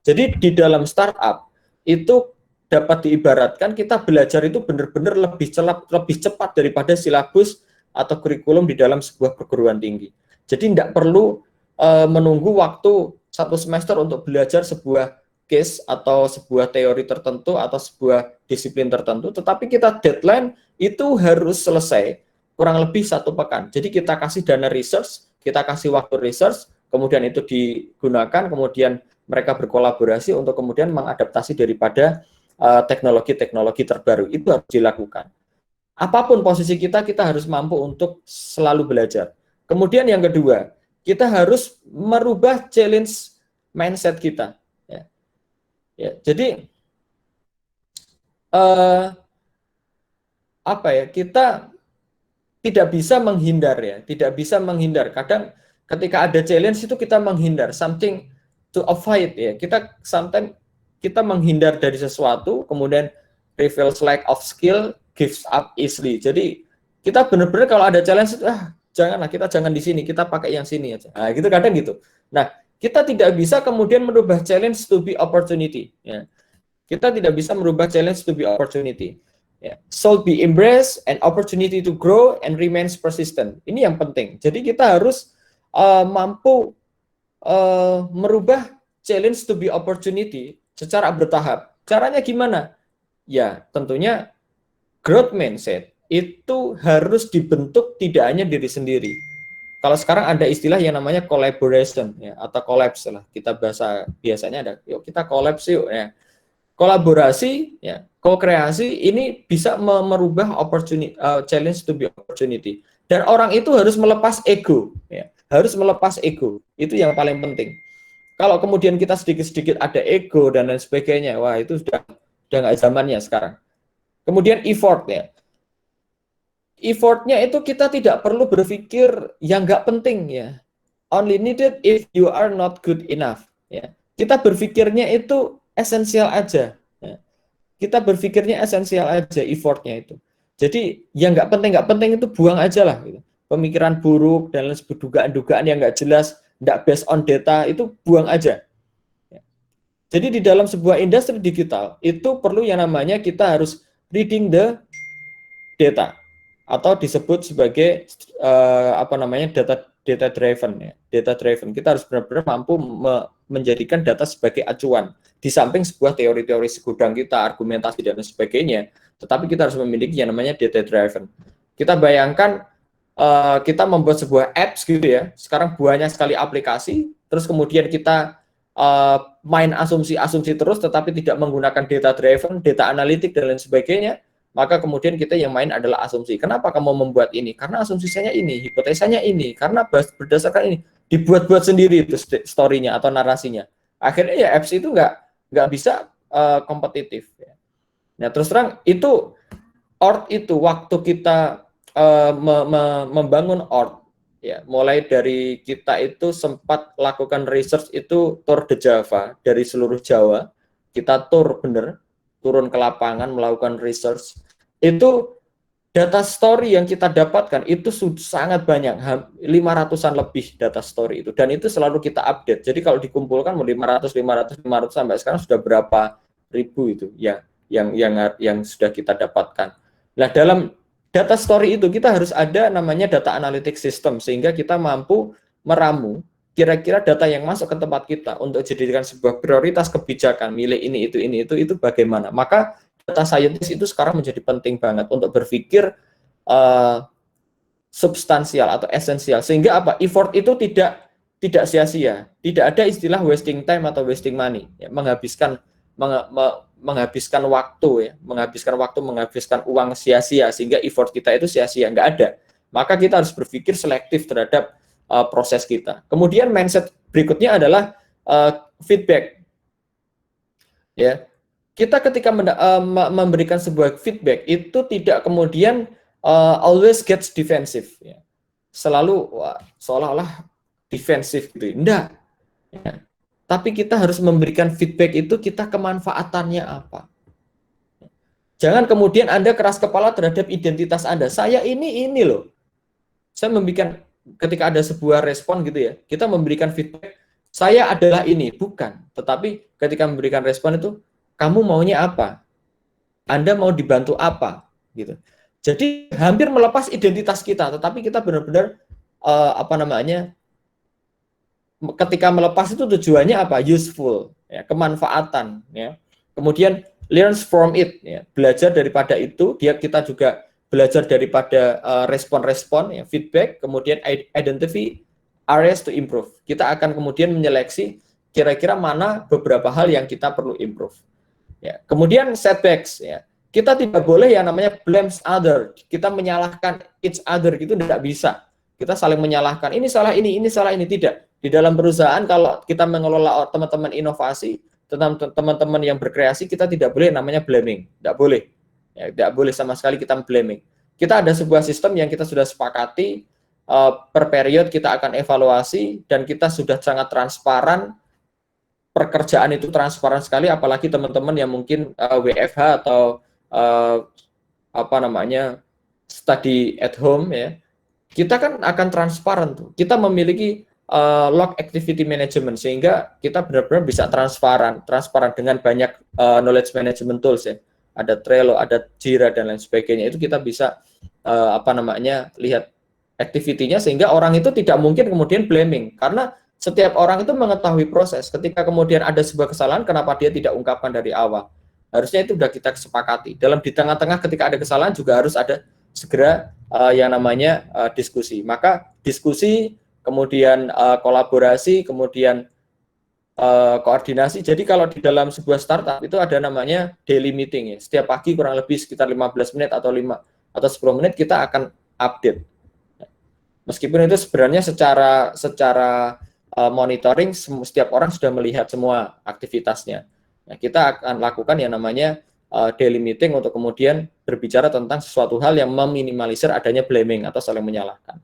Speaker 3: Jadi di dalam startup itu dapat diibaratkan kita belajar itu benar-benar lebih cepat daripada silabus atau kurikulum di dalam sebuah perguruan tinggi. Jadi tidak perlu menunggu waktu 1 semester untuk belajar sebuah case atau sebuah teori tertentu atau sebuah disiplin tertentu, tetapi kita deadline itu harus selesai kurang lebih 1 pekan. Jadi kita kasih dana research, kita kasih waktu research, kemudian itu digunakan, kemudian mereka berkolaborasi untuk kemudian mengadaptasi daripada teknologi-teknologi terbaru. Itu harus dilakukan. Apapun posisi kita harus mampu untuk selalu belajar. Kemudian yang kedua, kita harus merubah challenge mindset kita. Ya, jadi kita tidak bisa menghindar. Kadang ketika ada challenge itu kita menghindar, something to avoid ya. Kita menghindar dari sesuatu, kemudian reveals lack of skill, gives up easily. Jadi kita benar-benar kalau ada challenge, jangan di sini, kita pakai yang sini aja. Nah, gitu kadang gitu. Nah, kita tidak bisa kemudian merubah challenge to be opportunity. Ya. Kita tidak bisa merubah challenge to be opportunity. Ya. So be embrace and opportunity to grow and remains persistent. Ini yang penting. Jadi kita harus mampu merubah challenge to be opportunity secara bertahap. Caranya gimana? Ya, tentunya growth mindset itu harus dibentuk tidak hanya diri sendiri. Kalau sekarang ada istilah yang namanya collaboration ya, atau collapse lah. Kita biasanya ada, yuk kita collapse yuk ya. Kolaborasi ya, co-kreasi ini bisa merubah challenge to be opportunity. Dan orang itu harus melepas ego ya. Harus melepas ego. Itu yang paling penting. Kalau kemudian kita sedikit-sedikit ada ego dan lain sebagainya, wah itu sudah nggak zamannya sekarang. Kemudian effort ya. Effortnya itu kita tidak perlu berpikir yang nggak penting ya. Only needed if you are not good enough. Ya. Kita berpikirnya itu esensial aja. Ya. Kita berpikirnya esensial aja effortnya itu. Jadi yang nggak penting itu buang aja lah. Gitu. Pemikiran buruk dan lain sebagainya, dugaan-dugaan yang nggak jelas, nggak based on data itu buang aja. Ya. Jadi di dalam sebuah industri digital itu perlu yang namanya kita harus reading the data. Atau disebut sebagai data driven ya. Data driven. Kita harus benar-benar mampu menjadikan data sebagai acuan di samping sebuah teori-teori segudang kita, argumentasi dan sebagainya. Tetapi kita harus memiliki yang namanya data driven. Kita bayangkan kita membuat sebuah apps gitu ya, sekarang banyak sekali aplikasi, terus kemudian kita main asumsi-asumsi terus, tetapi tidak menggunakan data driven, data analitik dan lain sebagainya, maka kemudian kita yang main adalah asumsi. Kenapa kamu membuat ini? Karena asumsinya ini, hipotesanya ini, karena berdasarkan ini, dibuat-buat sendiri itu story-nya atau narasinya. Akhirnya ya apps itu nggak bisa kompetitif. Nah terus terang itu ort itu waktu kita membangun ort, ya mulai dari kita itu sempat lakukan research itu tour de Java dari seluruh Jawa, kita tour bener, turun ke lapangan melakukan research, itu data story yang kita dapatkan itu sangat banyak, 500-an lebih data story itu, dan itu selalu kita update. Jadi kalau dikumpulkan 500 sampai sekarang sudah berapa ribu itu ya yang sudah kita dapatkan. Nah, dalam data story itu kita harus ada namanya data analytics system, sehingga kita mampu meramu kira-kira data yang masuk ke tempat kita untuk dijadikan sebuah prioritas kebijakan, milih ini itu bagaimana. Maka data scientist itu sekarang menjadi penting banget untuk berpikir substansial atau esensial, sehingga apa, effort itu tidak sia-sia, tidak ada istilah wasting time atau wasting money, ya, menghabiskan waktu, menghabiskan uang sia-sia, sehingga effort kita itu sia-sia, nggak ada. Maka kita harus berpikir selektif terhadap proses kita. Kemudian mindset berikutnya adalah feedback. Ya, kita ketika memberikan sebuah feedback itu tidak kemudian always gets defensive, ya. Selalu seolah-olah defensif gitu, enggak. Ya. Tapi kita harus memberikan feedback itu kita kemanfaatannya apa. Jangan kemudian Anda keras kepala terhadap identitas Anda. Saya ini loh. Saya memberikan, ketika ada sebuah respon gitu ya, kita memberikan feedback, saya adalah ini, bukan. Tetapi ketika memberikan respon itu, kamu maunya apa? Anda mau dibantu apa? Gitu. Jadi hampir melepas identitas kita, tetapi kita benar-benar ketika melepas itu tujuannya apa? Useful, ya, kemanfaatan, ya. Kemudian learns from it, ya, belajar daripada itu. Kita juga belajar daripada respon-respon, ya, feedback. Kemudian identify areas to improve. Kita akan kemudian menyeleksi kira-kira mana beberapa hal yang kita perlu improve. Ya. Kemudian setbacks, ya. Kita tidak boleh yang namanya blames other. Kita menyalahkan each other gitu, tidak bisa. Kita saling menyalahkan, ini salah ini tidak. Di dalam perusahaan kalau kita mengelola teman-teman inovasi, teman-teman yang berkreasi, kita tidak boleh namanya blaming, tidak boleh. Ya, tidak boleh sama sekali kita blaming. Kita ada sebuah sistem yang kita sudah sepakati, per period kita akan evaluasi, dan kita sudah sangat transparan. Pekerjaan itu transparan sekali, apalagi teman-teman yang mungkin WFH atau study at home, ya. Kita kan akan transparan tuh. Kita memiliki log activity management, sehingga kita benar-benar bisa transparan dengan banyak knowledge management tools, ya. Ada Trello, ada Jira dan lain sebagainya. Itu kita bisa lihat activity-nya, sehingga orang itu tidak mungkin kemudian blaming, karena setiap orang itu mengetahui proses. Ketika kemudian ada sebuah kesalahan, kenapa dia tidak ungkapkan dari awal? Harusnya itu sudah kita sepakati. Di tengah-tengah ketika ada kesalahan juga harus ada segera yang namanya diskusi. Maka diskusi, kemudian kolaborasi, kemudian koordinasi. Jadi kalau di dalam sebuah startup itu ada namanya daily meeting, ya. Setiap pagi kurang lebih sekitar 15 menit atau 10 menit kita akan update. Meskipun itu sebenarnya secara monitoring setiap orang sudah melihat semua aktivitasnya. Nah, kita akan lakukan yang namanya daily meeting untuk kemudian berbicara tentang sesuatu hal yang meminimalisir adanya blaming atau saling menyalahkan.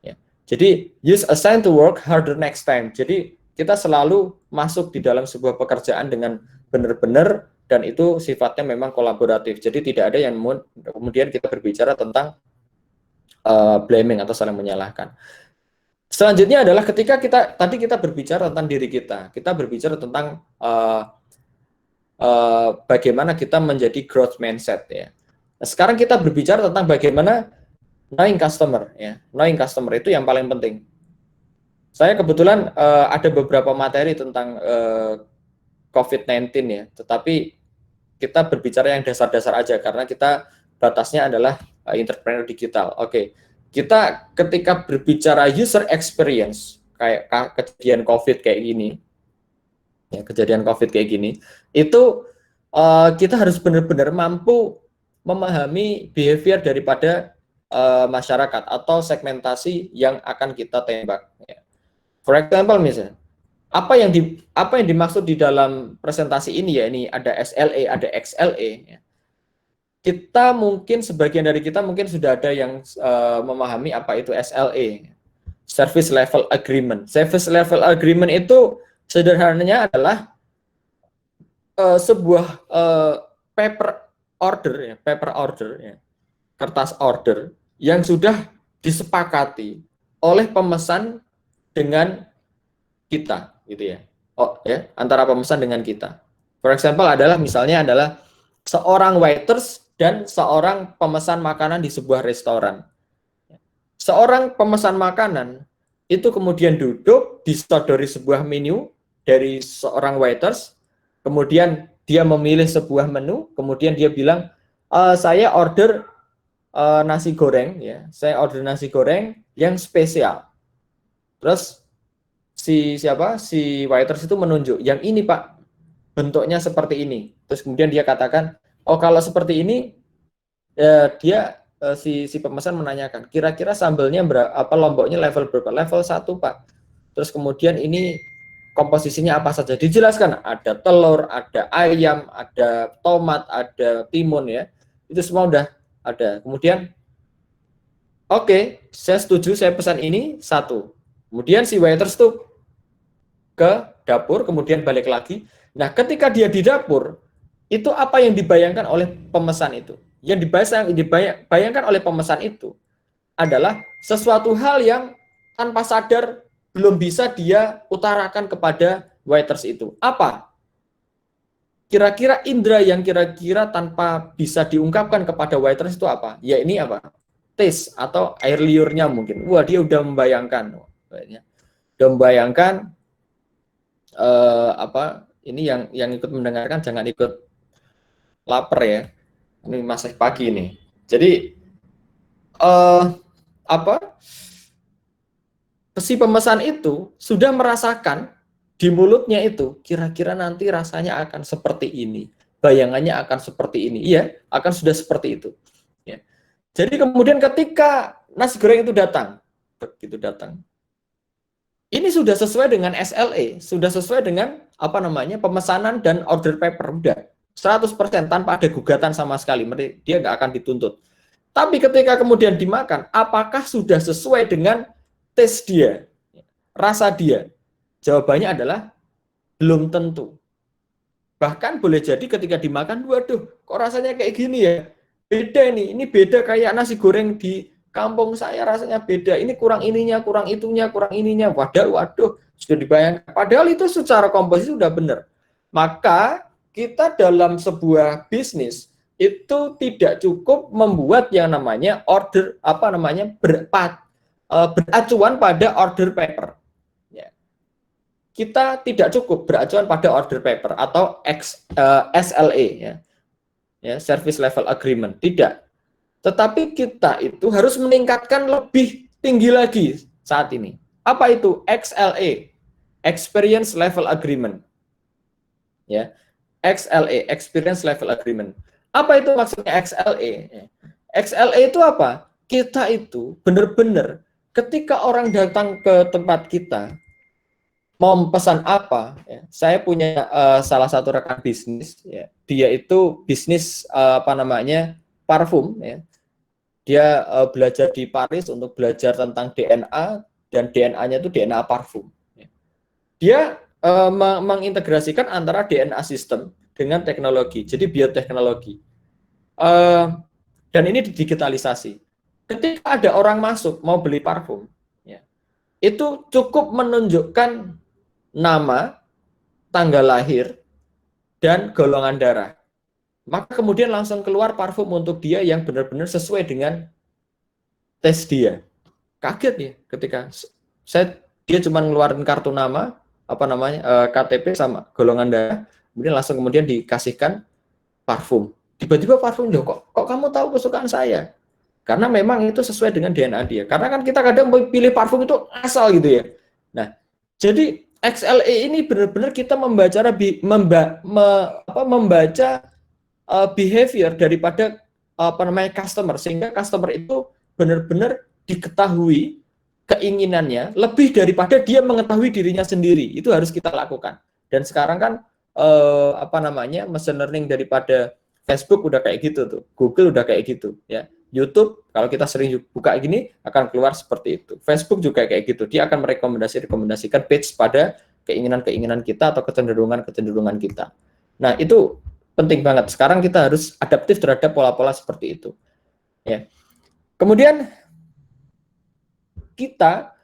Speaker 3: Ya. Jadi use assign to work harder next time. Jadi kita selalu masuk di dalam sebuah pekerjaan dengan benar-benar, dan itu sifatnya memang kolaboratif. Jadi tidak ada yang kemudian kita berbicara tentang blaming atau saling menyalahkan. Selanjutnya adalah ketika kita berbicara tentang diri kita berbicara tentang bagaimana kita menjadi growth mindset, ya. Nah, sekarang kita berbicara tentang bagaimana knowing customer, ya. Knowing customer itu yang paling penting. Saya kebetulan ada beberapa materi tentang COVID-19, ya, tetapi kita berbicara yang dasar-dasar aja karena kita batasnya adalah entrepreneur digital. Oke. kita ketika berbicara user experience, kayak kejadian COVID kayak gini, ya, kejadian COVID kayak gini, itu kita harus benar-benar mampu memahami behavior daripada masyarakat atau segmentasi yang akan kita tembak. Ya. For example, misalnya, apa yang dimaksud di dalam presentasi ini, ya, ini ada SLA, ada XLA. Ya. Kita mungkin, sebagian dari kita mungkin sudah ada yang memahami apa itu SLA, Service Level Agreement. Service Level Agreement itu sederhananya adalah sebuah paper order, ya, kertas order yang sudah disepakati oleh pemesan dengan kita, gitu ya. Ya, antara pemesan dengan kita. For example misalnya adalah seorang waiters dan seorang pemesan makanan di sebuah restoran. Seorang pemesan makanan itu kemudian duduk disodori sebuah menu dari seorang waiters, kemudian dia memilih sebuah menu, kemudian dia bilang, saya order nasi goreng, ya, saya order nasi goreng yang spesial. Terus si waiters itu menunjuk, yang ini Pak, bentuknya seperti ini. Terus kemudian dia katakan, oh kalau seperti ini, dia si pemesan menanyakan, kira-kira sambelnya berapa, lomboknya level berapa? Level 1 Pak. Terus kemudian ini komposisinya apa saja? Dijelaskan, ada telur, ada ayam, ada tomat, ada timun, ya. Itu semua udah ada. Kemudian, oke, saya setuju, saya pesan ini 1. Kemudian si waiters tuh ke dapur, kemudian balik lagi. Nah, ketika dia di dapur, itu apa yang dibayangkan oleh pemesan itu? Yang dibayangkan oleh pemesan itu adalah sesuatu hal yang tanpa sadar belum bisa dia utarakan kepada waiters itu. Apa? Kira-kira indera yang kira-kira tanpa bisa diungkapkan kepada waiters itu apa? Ya ini apa? Taste atau air liurnya mungkin. Wah, dia udah membayangkan. Udah membayangkan ini yang ikut mendengarkan jangan ikut lapar ya. Ini masih pagi nih. Jadi si pemesan itu sudah merasakan di mulutnya itu kira-kira nanti rasanya akan seperti ini, bayangannya akan seperti ini, iya, akan sudah seperti itu. Ya. Jadi kemudian ketika nasi goreng itu datang, begitu datang, ini sudah sesuai dengan SLA, sudah sesuai dengan pemesanan dan order paper, udah 100% tanpa ada gugatan sama sekali, dia nggak akan dituntut. Tapi ketika kemudian dimakan, apakah sudah sesuai dengan tes dia, rasa dia? Jawabannya adalah belum tentu. Bahkan boleh jadi ketika dimakan, waduh, kok rasanya kayak gini ya? Beda ini beda kayak nasi goreng di kampung saya, rasanya beda. Ini kurang ininya, kurang itunya, kurang ininya. Waduh, sudah dibayangkan. Padahal itu secara komposisi sudah benar. Maka kita dalam sebuah bisnis itu tidak cukup membuat yang namanya order beracuan pada order paper. Ya. Kita tidak cukup beracuan pada order paper atau SLA, ya, Service Level Agreement, tidak. Tetapi kita itu harus meningkatkan lebih tinggi lagi saat ini. Apa itu XLA? Experience Level Agreement. Ya. XLA, Experience Level Agreement. Apa itu maksudnya XLA? XLA itu apa? Kita itu benar-benar ketika orang datang ke tempat kita mau pesan apa, ya, saya punya salah satu rekan bisnis, ya, dia itu bisnis parfum, ya. Dia belajar di Paris untuk belajar tentang DNA dan DNA-nya itu DNA parfum. Ya. Dia mengintegrasikan antara DNA sistem dengan teknologi, jadi bioteknologi. Dan ini digitalisasi. Ketika ada orang masuk mau beli parfum, ya, itu cukup menunjukkan nama, tanggal lahir, dan golongan darah. Maka kemudian langsung keluar parfum untuk dia yang benar-benar sesuai dengan tes dia. Kaget ya ketika dia cuma ngeluarin kartu nama, KTP sama golongan darah, kemudian dikasihkan parfum. Tiba-tiba parfum, kok kamu tahu kesukaan saya?
Speaker 5: Karena memang itu sesuai dengan DNA dia. Karena kan kita kadang pilih parfum itu asal gitu ya. Nah, jadi XLE ini benar-benar kita membaca behavior daripada customer, sehingga customer itu benar-benar diketahui keinginannya lebih daripada dia mengetahui dirinya sendiri. Itu harus kita lakukan. Dan sekarang kan machine learning daripada Facebook udah kayak gitu tuh, Google udah kayak gitu ya. YouTube kalau kita sering buka gini akan keluar seperti itu. Facebook juga kayak gitu, dia akan merekomendasikan page pada keinginan-keinginan kita atau kecenderungan-kecenderungan kita. Nah, itu penting banget. Sekarang kita harus adaptif terhadap pola-pola seperti itu. Ya. Kemudian kita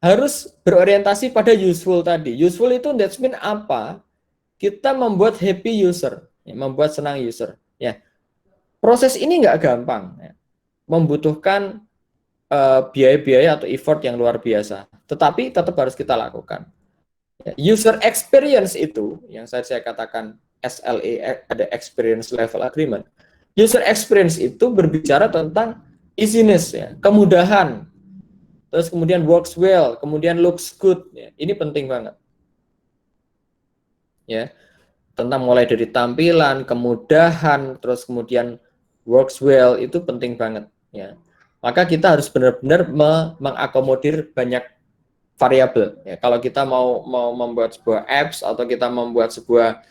Speaker 5: harus berorientasi pada useful tadi. Useful itu that mean apa? Kita membuat happy user, ya, membuat senang user. Ya. Proses ini nggak gampang. Ya. Membutuhkan biaya-biaya atau effort yang luar biasa. Tetapi tetap harus kita lakukan. User experience itu, yang saya katakan SLA, ada experience level agreement. User experience itu berbicara tentang easiness, ya, kemudahan. Terus kemudian works well, kemudian looks good. Ya, ini penting banget. Ya, tentang mulai dari tampilan, kemudahan, terus kemudian works well, itu penting banget. Ya. Maka kita harus benar-benar mengakomodir banyak variabel. Ya, kalau kita mau membuat sebuah apps atau kita membuat sebuah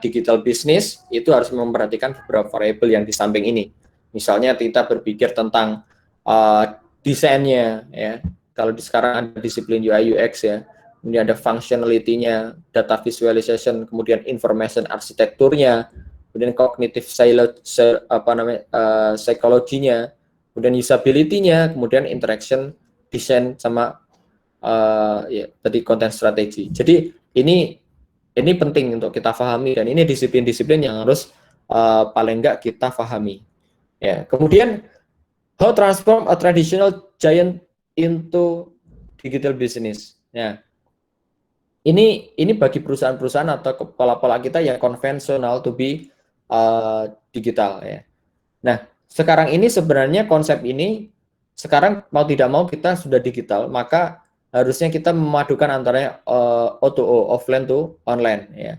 Speaker 5: digital business, itu harus memperhatikan beberapa variabel yang di samping ini. Misalnya kita berpikir tentang desainnya, ya. Kalau sekarang ada disiplin UI UX ya, kemudian ada functionality-nya, data visualization, kemudian information arsitekturnya, kemudian cognitive psychology-nya, kemudian usability-nya, kemudian interaction design sama tadi content strategy. Jadi ini penting untuk kita pahami, dan ini disiplin-disiplin yang harus paling enggak kita pahami. Ya, kemudian how transform a traditional giant into digital business. Ya. Ini bagi perusahaan-perusahaan atau pola-pola kita yang konvensional to be digital ya. Nah, sekarang ini sebenarnya konsep ini sekarang mau tidak mau kita sudah digital, maka harusnya kita memadukan antara O2O, offline to online ya.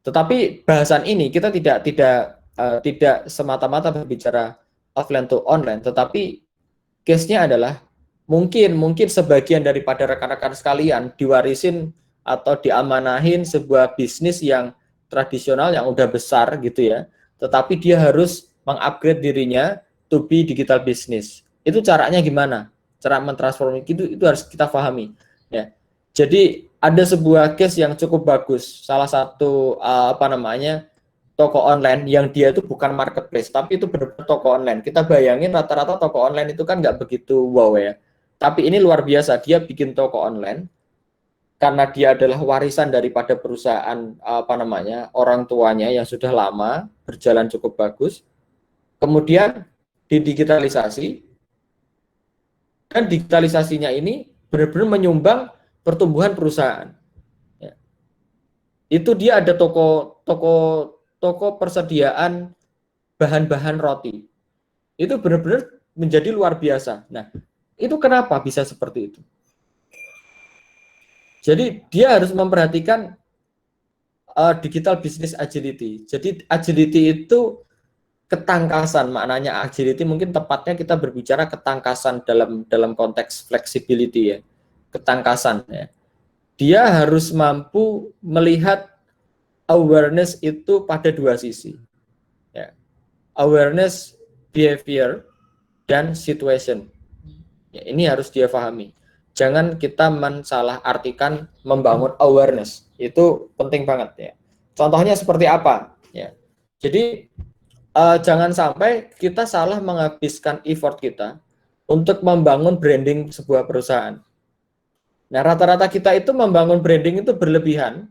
Speaker 5: Tetapi bahasan ini kita tidak semata-mata berbicara offline to online, tetapi case-nya adalah mungkin sebagian daripada rekan-rekan sekalian diwarisin atau diamanahin sebuah bisnis yang tradisional yang udah besar gitu ya, tetapi dia harus mengupgrade dirinya to be digital business. Itu caranya gimana? Cara mentransformasi itu harus kita pahami ya. Jadi ada sebuah case yang cukup bagus, salah satu toko online yang dia itu bukan marketplace, tapi itu benar-benar toko online. Kita bayangin rata-rata toko online itu kan nggak begitu wow ya, tapi ini luar biasa. Dia bikin toko online karena dia adalah warisan daripada perusahaan orang tuanya yang sudah lama berjalan cukup bagus, kemudian didigitalisasi, dan digitalisasinya ini benar-benar menyumbang pertumbuhan perusahaan. Ya. Itu dia ada toko persediaan bahan-bahan roti. Itu benar-benar menjadi luar biasa. Nah, itu kenapa bisa seperti itu? Jadi dia harus memperhatikan digital business agility. Jadi agility itu ketangkasan, maknanya agility mungkin tepatnya kita berbicara ketangkasan dalam konteks flexibility ya. Ketangkasan ya. Dia harus mampu melihat awareness itu pada dua sisi. Ya. Awareness, behavior, dan situation. Ya, ini harus dia pahami. Jangan kita mensalah artikan membangun awareness. Itu penting banget ya. Contohnya seperti apa? Ya. Jadi jangan sampai kita salah menghabiskan effort kita untuk membangun branding sebuah perusahaan. Nah, rata-rata kita itu membangun branding itu berlebihan,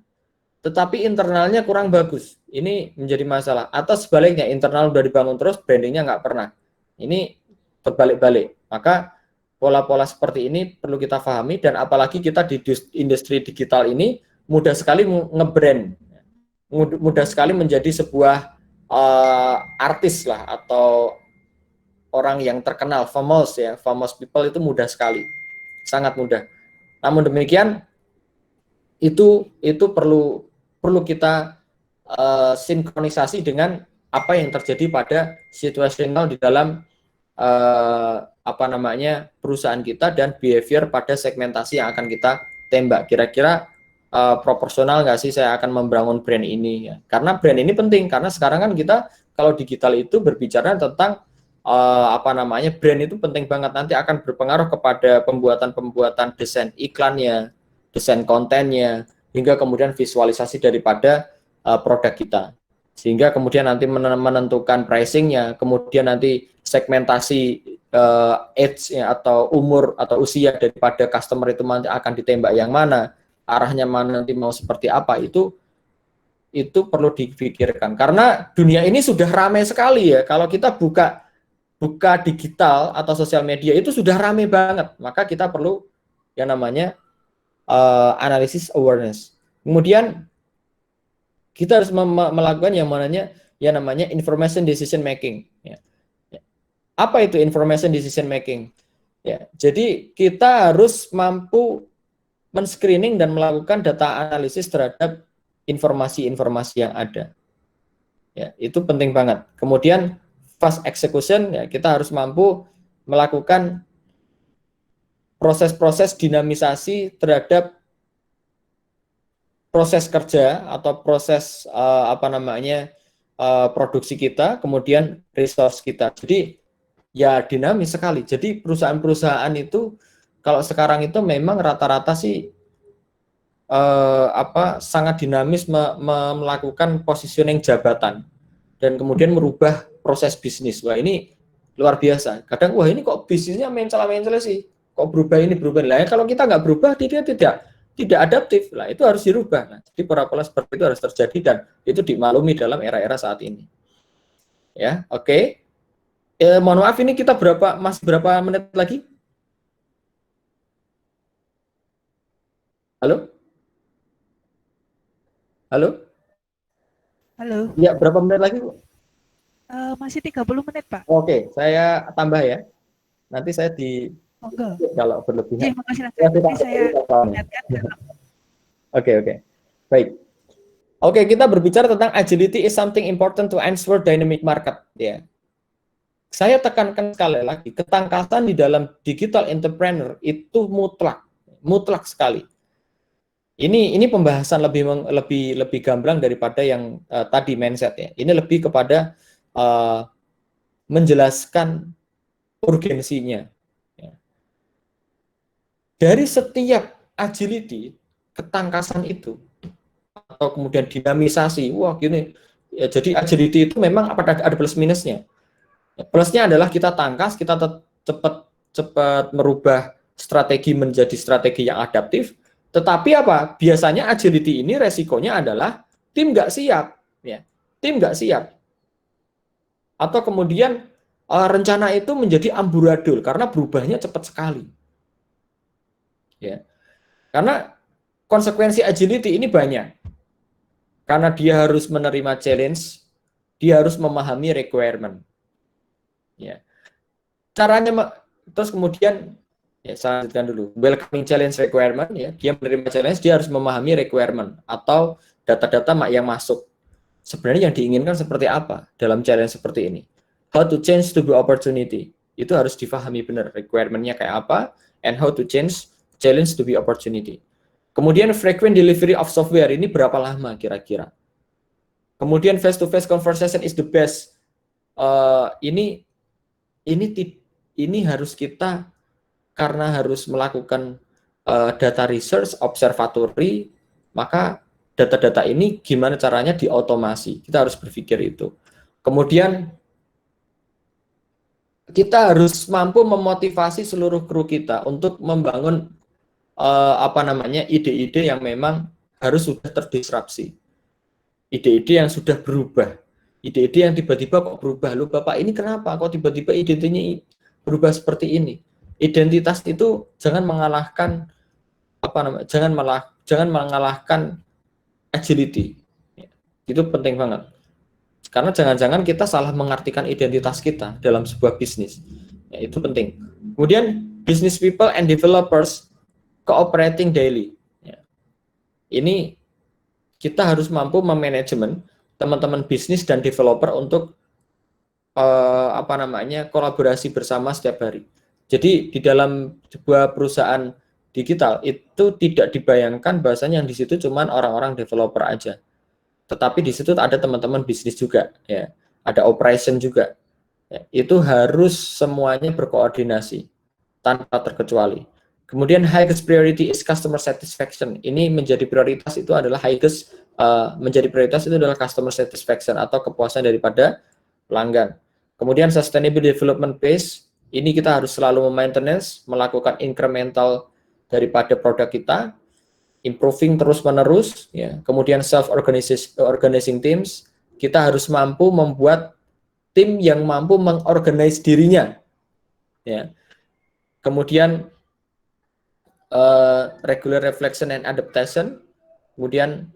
Speaker 5: tetapi internalnya kurang bagus. Ini menjadi masalah. Atau sebaliknya, internal udah dibangun terus, brandingnya nggak pernah. Ini berbalik-balik. Maka pola-pola seperti ini perlu kita pahami, dan apalagi kita di industri digital ini mudah sekali nge-brand, mudah sekali menjadi sebuah artis lah, atau orang yang terkenal, famous ya, famous people itu mudah sekali, sangat mudah. Namun demikian itu perlu kita sinkronisasi dengan apa yang terjadi pada situasional di dalam perusahaan kita dan behavior pada segmentasi yang akan kita tembak. Kira-kira proporsional nggak sih saya akan membangun brand ini ya? Karena brand ini penting, karena sekarang kan kita kalau digital itu berbicara tentang brand itu penting banget, nanti akan berpengaruh kepada pembuatan desain iklannya, desain kontennya, hingga kemudian visualisasi daripada produk kita, sehingga kemudian nanti menentukan pricingnya, kemudian nanti segmentasi age-nya atau umur atau usia daripada customer itu nanti akan ditembak yang mana, arahnya mana, nanti mau seperti apa, itu perlu dipikirkan. Karena dunia ini sudah ramai sekali ya, kalau kita buka digital atau sosial media itu sudah ramai banget, maka kita perlu yang namanya analisis awareness. Kemudian kita harus melakukan yang namanya information decision making. Ya. Apa itu information decision making? Ya, jadi kita harus mampu men-screening dan melakukan data analisis terhadap informasi-informasi yang ada. Ya, itu penting banget. Kemudian fast execution, ya, kita harus mampu melakukan proses-proses dinamisasi terhadap proses kerja atau proses produksi kita, kemudian resource kita. Jadi ya dinamis sekali. Jadi perusahaan-perusahaan itu kalau sekarang itu memang rata-rata sih sangat dinamis melakukan positioning jabatan dan kemudian merubah proses bisnis. Wah, ini luar biasa. Kadang wah ini kok bisnisnya mencela-mencela sih. Kok berubah ini berubah. Lah ya, kalau kita nggak berubah, dia tidak adaptif lah, itu harus dirubah. Nah, jadi pola-pola seperti itu harus terjadi dan itu dimaklumi dalam era-era saat ini. Ya, oke. Mohon maaf, ini kita masih berapa menit lagi? Halo? Halo?
Speaker 4: Halo.
Speaker 5: Ya, berapa menit lagi, Bu?
Speaker 4: Masih 30 menit, Pak.
Speaker 5: Oke, saya tambah ya. Nanti saya
Speaker 4: Monggo.
Speaker 5: kalau berlebihan.
Speaker 4: Terima kasih, nanti saya ingatkan.
Speaker 5: Oke. Baik. Oke, kita berbicara tentang agility is something important to answer dynamic market. Ya. Saya tekankan sekali lagi, ketangkasan di dalam digital entrepreneur itu mutlak sekali. Ini pembahasan lebih gamblang daripada yang tadi mindset ya. Ini lebih kepada menjelaskan urgensinya. Dari setiap agility, ketangkasan itu, atau kemudian dinamisasi, wah gini, ya, jadi agility itu memang ada plus minusnya. Plusnya adalah kita tangkas, kita cepat merubah strategi menjadi strategi yang adaptif, tetapi apa? Biasanya agility ini resikonya adalah tim nggak siap, ya, tim nggak siap. Atau kemudian rencana itu menjadi amburadul karena berubahnya cepat sekali. Ya. Karena konsekuensi agility ini banyak. Karena dia harus menerima challenge, dia harus memahami requirement. Ya. Caranya terus kemudian ya saya lanjutkan dulu. Welcoming challenge requirement ya, dia menerima challenge, dia harus memahami requirement atau data-data yang masuk. Sebenarnya yang diinginkan seperti apa dalam challenge seperti ini? How to change to be opportunity. Itu harus difahami benar requirement-nya kayak apa and how to change challenge to be opportunity. Kemudian frequent delivery of software ini berapa lama kira-kira? Kemudian face-to-face conversation is the best. Ini harus kita karena harus melakukan data research, observatory, maka data-data ini gimana caranya diotomasi. Kita harus berpikir itu. Kemudian kita harus mampu memotivasi seluruh kru kita untuk membangun ide-ide yang memang harus sudah terdisrupsi, ide-ide yang sudah berubah, ide-ide yang tiba-tiba kok berubah. Lu Bapak ini kenapa kok tiba-tiba ide-idenya berubah seperti ini? Identitas itu jangan mengalahkan jangan mengalahkan agility. Itu penting banget. Karena jangan-jangan kita salah mengartikan identitas kita dalam sebuah bisnis. Ya, itu penting. Kemudian business people and developers cooperating daily. Ya. Ini kita harus mampu memanajemen teman-teman bisnis dan developer untuk kolaborasi bersama setiap hari. Jadi di dalam sebuah perusahaan digital itu tidak dibayangkan bahasanya yang di situ cuma orang-orang developer aja. Tetapi di situ ada teman-teman bisnis juga, ya. Ada operation juga. Ya. Itu harus semuanya berkoordinasi tanpa terkecuali. Kemudian highest priority is customer satisfaction. Ini menjadi prioritas itu adalah menjadi prioritas itu adalah customer satisfaction atau kepuasan daripada pelanggan. Kemudian sustainable development pace, ini kita harus selalu maintenance, melakukan incremental daripada produk kita, improving terus-menerus, ya. Kemudian self-organizing teams, kita harus mampu membuat tim yang mampu mengorganize dirinya, ya. Kemudian regular reflection and adaptation, kemudian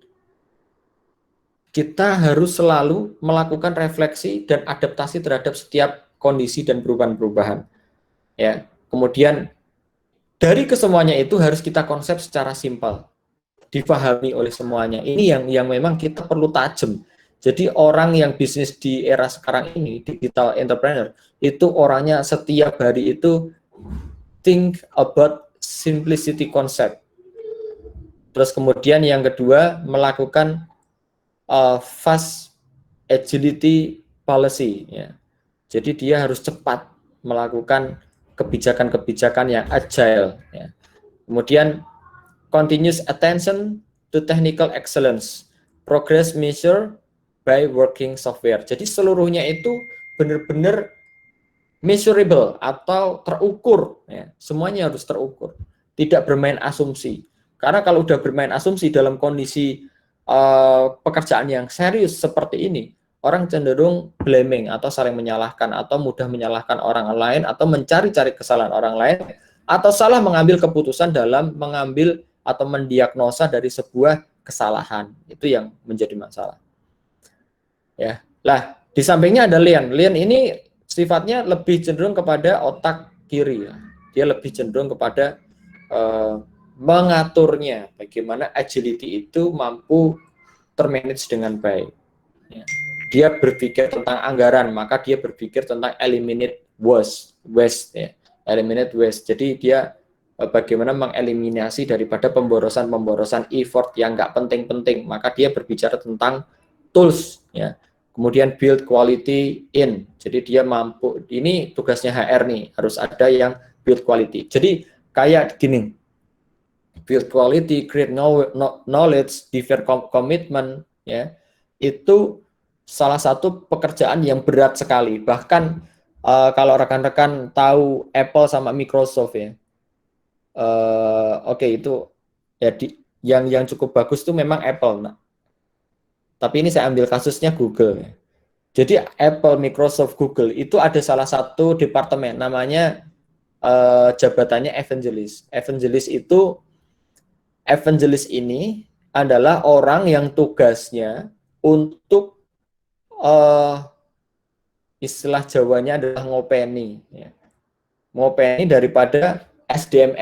Speaker 5: kita harus selalu melakukan refleksi dan adaptasi terhadap setiap kondisi dan perubahan-perubahan. Ya, kemudian dari kesemuanya itu harus kita konsep secara simpel, dipahami oleh semuanya. Ini yang memang kita perlu tajam. Jadi orang yang bisnis di era sekarang ini, digital entrepreneur, itu orangnya setiap hari itu think about simplicity concept. Terus kemudian yang kedua, melakukan fast agility policy, ya. Jadi dia harus cepat melakukan kebijakan-kebijakan yang agile, ya. Kemudian continuous attention to technical excellence, progress measure by working software. Jadi seluruhnya itu benar-benar measurable atau terukur, ya. Semuanya harus terukur, tidak bermain asumsi. Karena kalau udah bermain asumsi dalam kondisi pekerjaan yang serius seperti ini, orang cenderung blaming atau saling menyalahkan atau mudah menyalahkan orang lain atau mencari-cari kesalahan orang lain atau salah mengambil keputusan dalam mengambil atau mendiagnosa dari sebuah kesalahan. Itu yang menjadi masalah. Ya. Lah, di sampingnya ada Lian. Lian ini sifatnya lebih cenderung kepada otak kiri, ya. Dia lebih cenderung kepada mengaturnya, bagaimana agility itu mampu termanage dengan baik. Ya. Dia berpikir tentang anggaran, maka dia berpikir tentang eliminate waste, ya. Eliminate waste. Jadi dia bagaimana mengeliminasi daripada pemborosan effort yang nggak penting-penting, maka dia berbicara tentang tools, ya. Kemudian build quality in. Jadi dia mampu, ini tugasnya HR nih, harus ada yang build quality. Jadi kayak gini, build quality, create knowledge, defer commitment, ya, itu salah satu pekerjaan yang berat sekali. Bahkan kalau rekan-rekan tahu Apple sama Microsoft, ya, itu ya yang cukup bagus itu memang Apple. Nah, tapi ini saya ambil kasusnya Google, ya. Jadi Apple, Microsoft, Google itu ada salah satu departemen namanya jabatannya evangelist. Evangelist ini adalah orang yang tugasnya untuk istilah Jawanya adalah ngopeni, ya. Ngopeni daripada SDM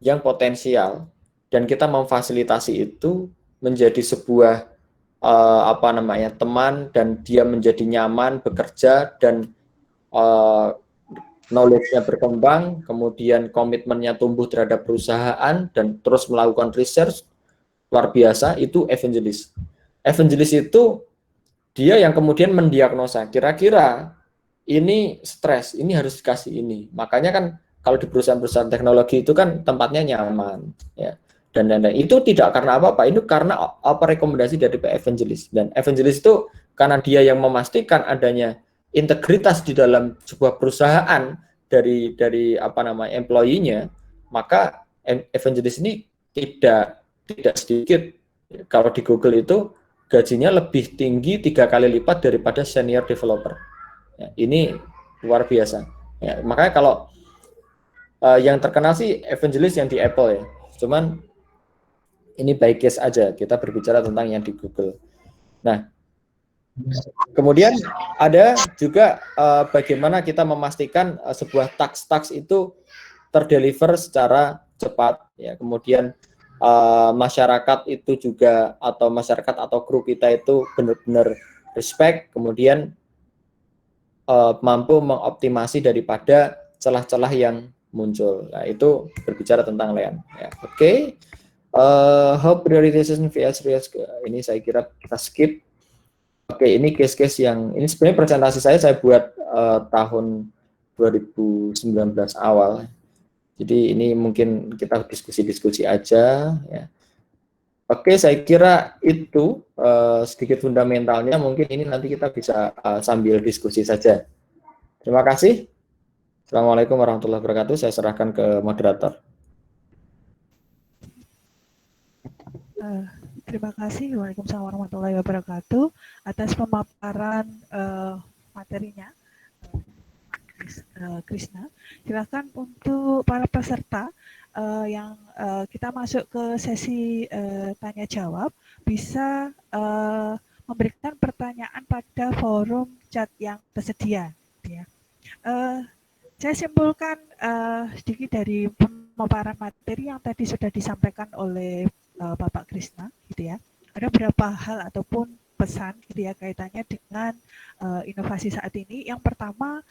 Speaker 5: yang potensial, dan kita memfasilitasi itu menjadi sebuah teman, dan dia menjadi nyaman bekerja dan knowledge-nya berkembang, kemudian komitmennya tumbuh terhadap perusahaan dan terus melakukan research luar biasa. Itu evangelist. Evangelist itu dia yang kemudian mendiagnosa kira-kira ini stres, ini harus dikasih ini. Makanya kan kalau di perusahaan-perusahaan teknologi itu kan tempatnya nyaman, ya. Dan itu tidak karena apa-apa, itu karena rekomendasi dari evangelist. Dan evangelist itu karena dia yang memastikan adanya integritas di dalam sebuah perusahaan dari employee-nya, maka evangelist ini tidak sedikit. Kalau di Google itu gajinya lebih tinggi 3 kali lipat daripada senior developer. Ya, ini luar biasa. Ya, makanya kalau yang terkenal sih evangelist yang di Apple, ya. Cuman ini by case aja, kita berbicara tentang yang di Google. Nah, Kemudian ada juga bagaimana kita memastikan sebuah task itu terdeliver secara cepat ya. Kemudian masyarakat itu juga atau masyarakat atau kru kita itu benar-benar respect, kemudian mampu mengoptimasi daripada celah-celah yang muncul. Nah, itu berbicara tentang LEAN ya. Oke. How prioritization vs risk, ini saya kira kita skip. Oke, ini case-case yang ini sebenarnya presentasi saya buat tahun 2019 awal. Jadi ini mungkin kita diskusi-diskusi aja ya. Oke, saya kira itu sedikit fundamentalnya, mungkin ini nanti kita bisa sambil diskusi saja. Terima kasih. Assalamualaikum warahmatullahi wabarakatuh. Saya serahkan ke moderator.
Speaker 4: Terima kasih. Waalaikumsalam warahmatullahi wabarakatuh atas pemaparan materinya, Krisna. Silakan untuk para peserta yang kita masuk ke sesi tanya jawab, bisa memberikan pertanyaan pada forum chat yang tersedia. Ya. Saya simpulkan sedikit dari pemaparan materi yang tadi sudah disampaikan oleh Bapak Krisna, gitu ya. Ada beberapa hal ataupun pesan, gitu ya, kaitannya dengan inovasi saat ini. Yang pertama,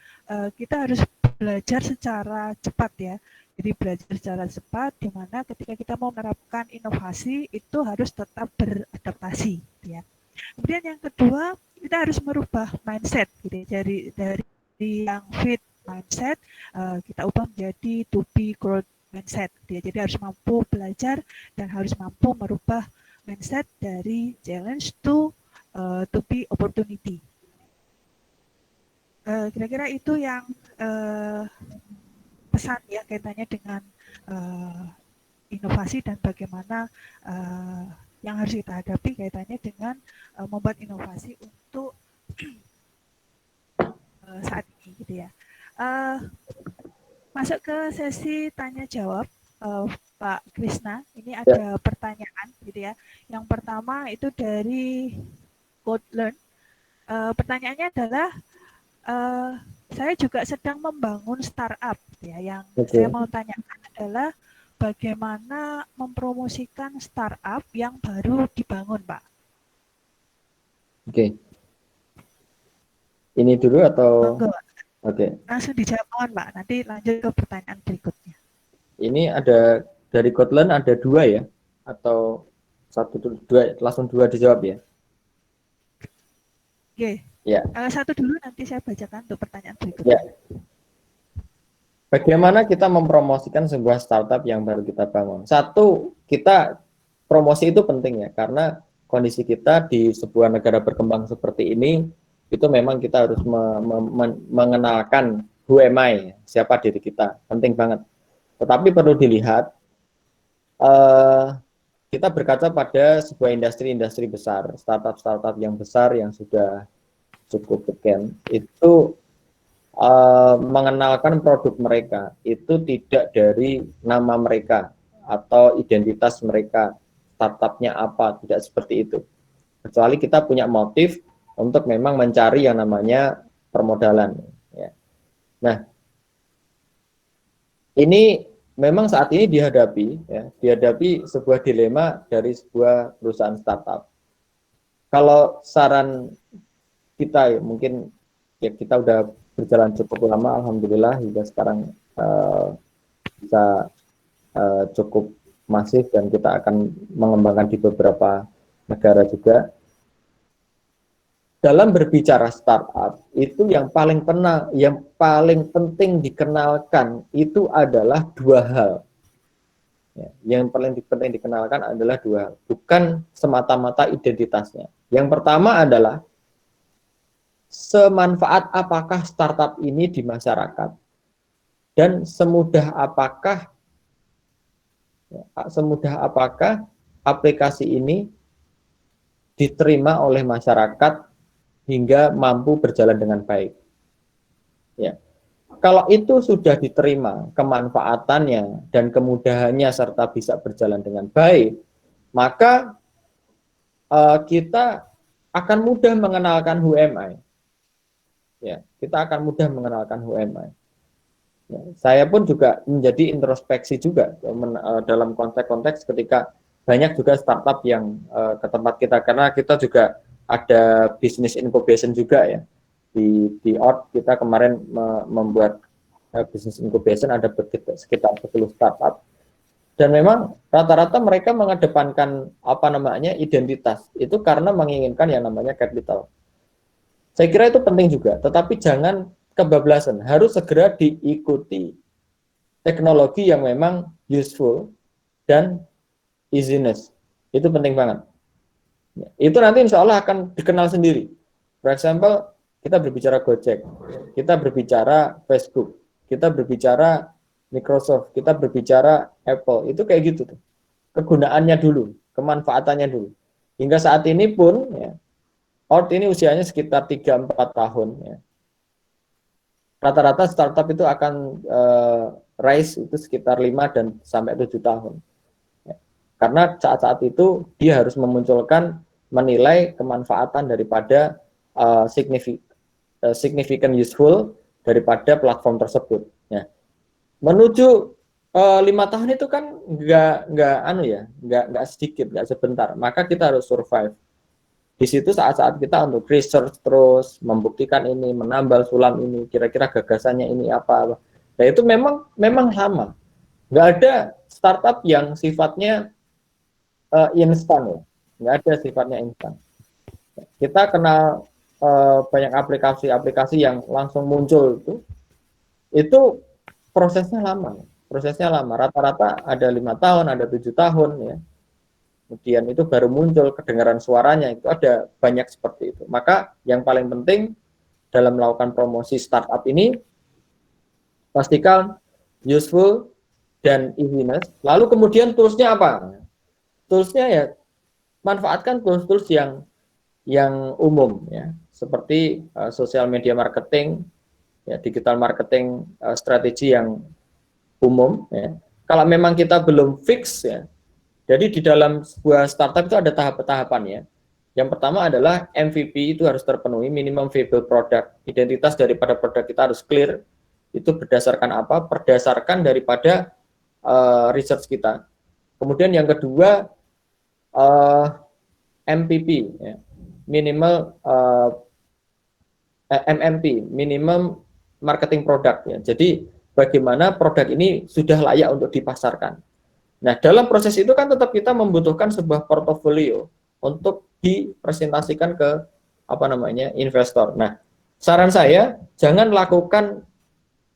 Speaker 4: kita harus belajar secara cepat, ya. Jadi belajar secara cepat, di mana ketika kita mau menerapkan inovasi itu harus tetap beradaptasi, gitu ya. Kemudian yang kedua, kita harus merubah mindset, gitu ya. Dari yang fit mindset, kita ubah menjadi to be growth mindset. Jadi harus mampu belajar dan harus mampu merubah mindset dari challenge to be opportunity. Kira-kira itu yang pesan ya kaitannya dengan inovasi dan bagaimana yang harus kita hadapi kaitannya dengan membuat inovasi untuk saat ini, gitu ya. Masuk ke sesi tanya jawab, Pak Krisna. Ini ada pertanyaan, gitu ya. Yang pertama itu dari CodeLearn. Pertanyaannya adalah, saya juga sedang membangun startup, ya. Yang saya mau tanyakan adalah bagaimana mempromosikan startup yang baru dibangun, Pak?
Speaker 5: Oke. Ini dulu atau?
Speaker 4: Oke. Langsung dijawab, Pak. Nanti lanjut ke pertanyaan berikutnya.
Speaker 5: Ini ada dari CodeLearn ada 2 ya? Atau 1, 2, langsung 2 dijawab ya?
Speaker 4: Oke.
Speaker 5: Ya.
Speaker 4: 1 dulu, nanti saya bacakan untuk pertanyaan berikutnya.
Speaker 5: Ya. Bagaimana kita mempromosikan sebuah startup yang baru kita bangun? 1, kita promosi itu penting ya, karena kondisi kita di sebuah negara berkembang seperti ini, itu memang kita harus mengenalkan who am I, siapa diri kita, penting banget. Tetapi perlu dilihat, kita berkaca pada sebuah industri besar, startup yang besar yang sudah cukup beken, itu mengenalkan produk mereka, itu tidak dari nama mereka atau identitas mereka, startupnya apa, tidak seperti itu. Kecuali kita punya motif untuk memang mencari yang namanya permodalan. Ya. Nah, ini memang saat ini dihadapi sebuah dilema dari sebuah perusahaan startup. Kalau saran kita, mungkin ya kita udah berjalan cukup lama, alhamdulillah hingga sekarang bisa cukup masif dan kita akan mengembangkan di beberapa negara juga. Dalam berbicara startup, itu yang paling penting dikenalkan itu adalah 2 hal. Ya, yang paling penting dikenalkan adalah 2 hal, bukan semata-mata identitasnya. Yang pertama adalah semanfaat apakah startup ini di masyarakat dan semudah apakah aplikasi ini diterima oleh masyarakat hingga mampu berjalan dengan baik. Ya. Kalau itu sudah diterima kemanfaatannya dan kemudahannya serta bisa berjalan dengan baik, maka kita akan mudah mengenalkan who am I. Ya, kita akan mudah mengenalkan who am I. Ya, saya pun juga menjadi introspeksi juga dalam konteks-konteks ketika banyak juga startup yang ke tempat kita, karena kita juga ada business incubation juga ya. Di ORT kita kemarin membuat business incubation, ada sekitar 10 startup. Dan memang rata-rata mereka mengedepankan apa namanya identitas itu karena menginginkan yang namanya capital. Saya kira itu penting juga, tetapi jangan kebablasan, harus segera diikuti teknologi yang memang useful dan easiness. Itu penting banget. Itu nanti insya Allah akan dikenal sendiri. For example, kita berbicara Gojek, kita berbicara Facebook, kita berbicara Microsoft, kita berbicara Apple, itu kayak gitu tuh. Kegunaannya dulu, kemanfaatannya dulu. Hingga saat ini pun, ya, ORT ini usianya sekitar 3-4 tahun. Ya. Rata-rata startup itu akan rise itu sekitar 5 dan sampai 7 tahun. Ya. Karena saat-saat itu dia harus memunculkan, menilai kemanfaatan daripada significant useful daripada platform tersebut. Ya. Menuju 5 tahun itu kan nggak sedikit, nggak sebentar. Maka kita harus survive. Di situ saat-saat kita untuk research terus, membuktikan ini, menambal sulam ini, kira-kira gagasannya ini apa. Nah itu memang lama. Nggak ada startup yang sifatnya instan ya. Nggak ada sifatnya instan. Kita kenal banyak aplikasi-aplikasi yang langsung muncul itu prosesnya lama. Rata-rata ada 5 tahun, ada 7 tahun ya. Kemudian itu baru muncul kedengaran suaranya, itu ada banyak seperti itu. Maka yang paling penting dalam melakukan promosi startup ini, pastikan useful dan easiness. Lalu kemudian toolsnya apa? Toolsnya ya manfaatkan tools-tools yang umum ya, seperti social media marketing, ya, digital marketing strategi yang umum ya. Kalau memang kita belum fix ya, jadi di dalam sebuah startup itu ada tahap-tahapan ya. Yang pertama adalah MVP itu harus terpenuhi, minimum viable product. Identitas daripada produk kita harus clear. Itu berdasarkan apa? Berdasarkan daripada research kita. Kemudian yang kedua MPP ya. Minimal MMP, minimum marketing product ya. Jadi bagaimana produk ini sudah layak untuk dipasarkan. Nah, dalam proses itu kan tetap kita membutuhkan sebuah portofolio untuk dipresentasikan ke investor. Nah, saran saya jangan lakukan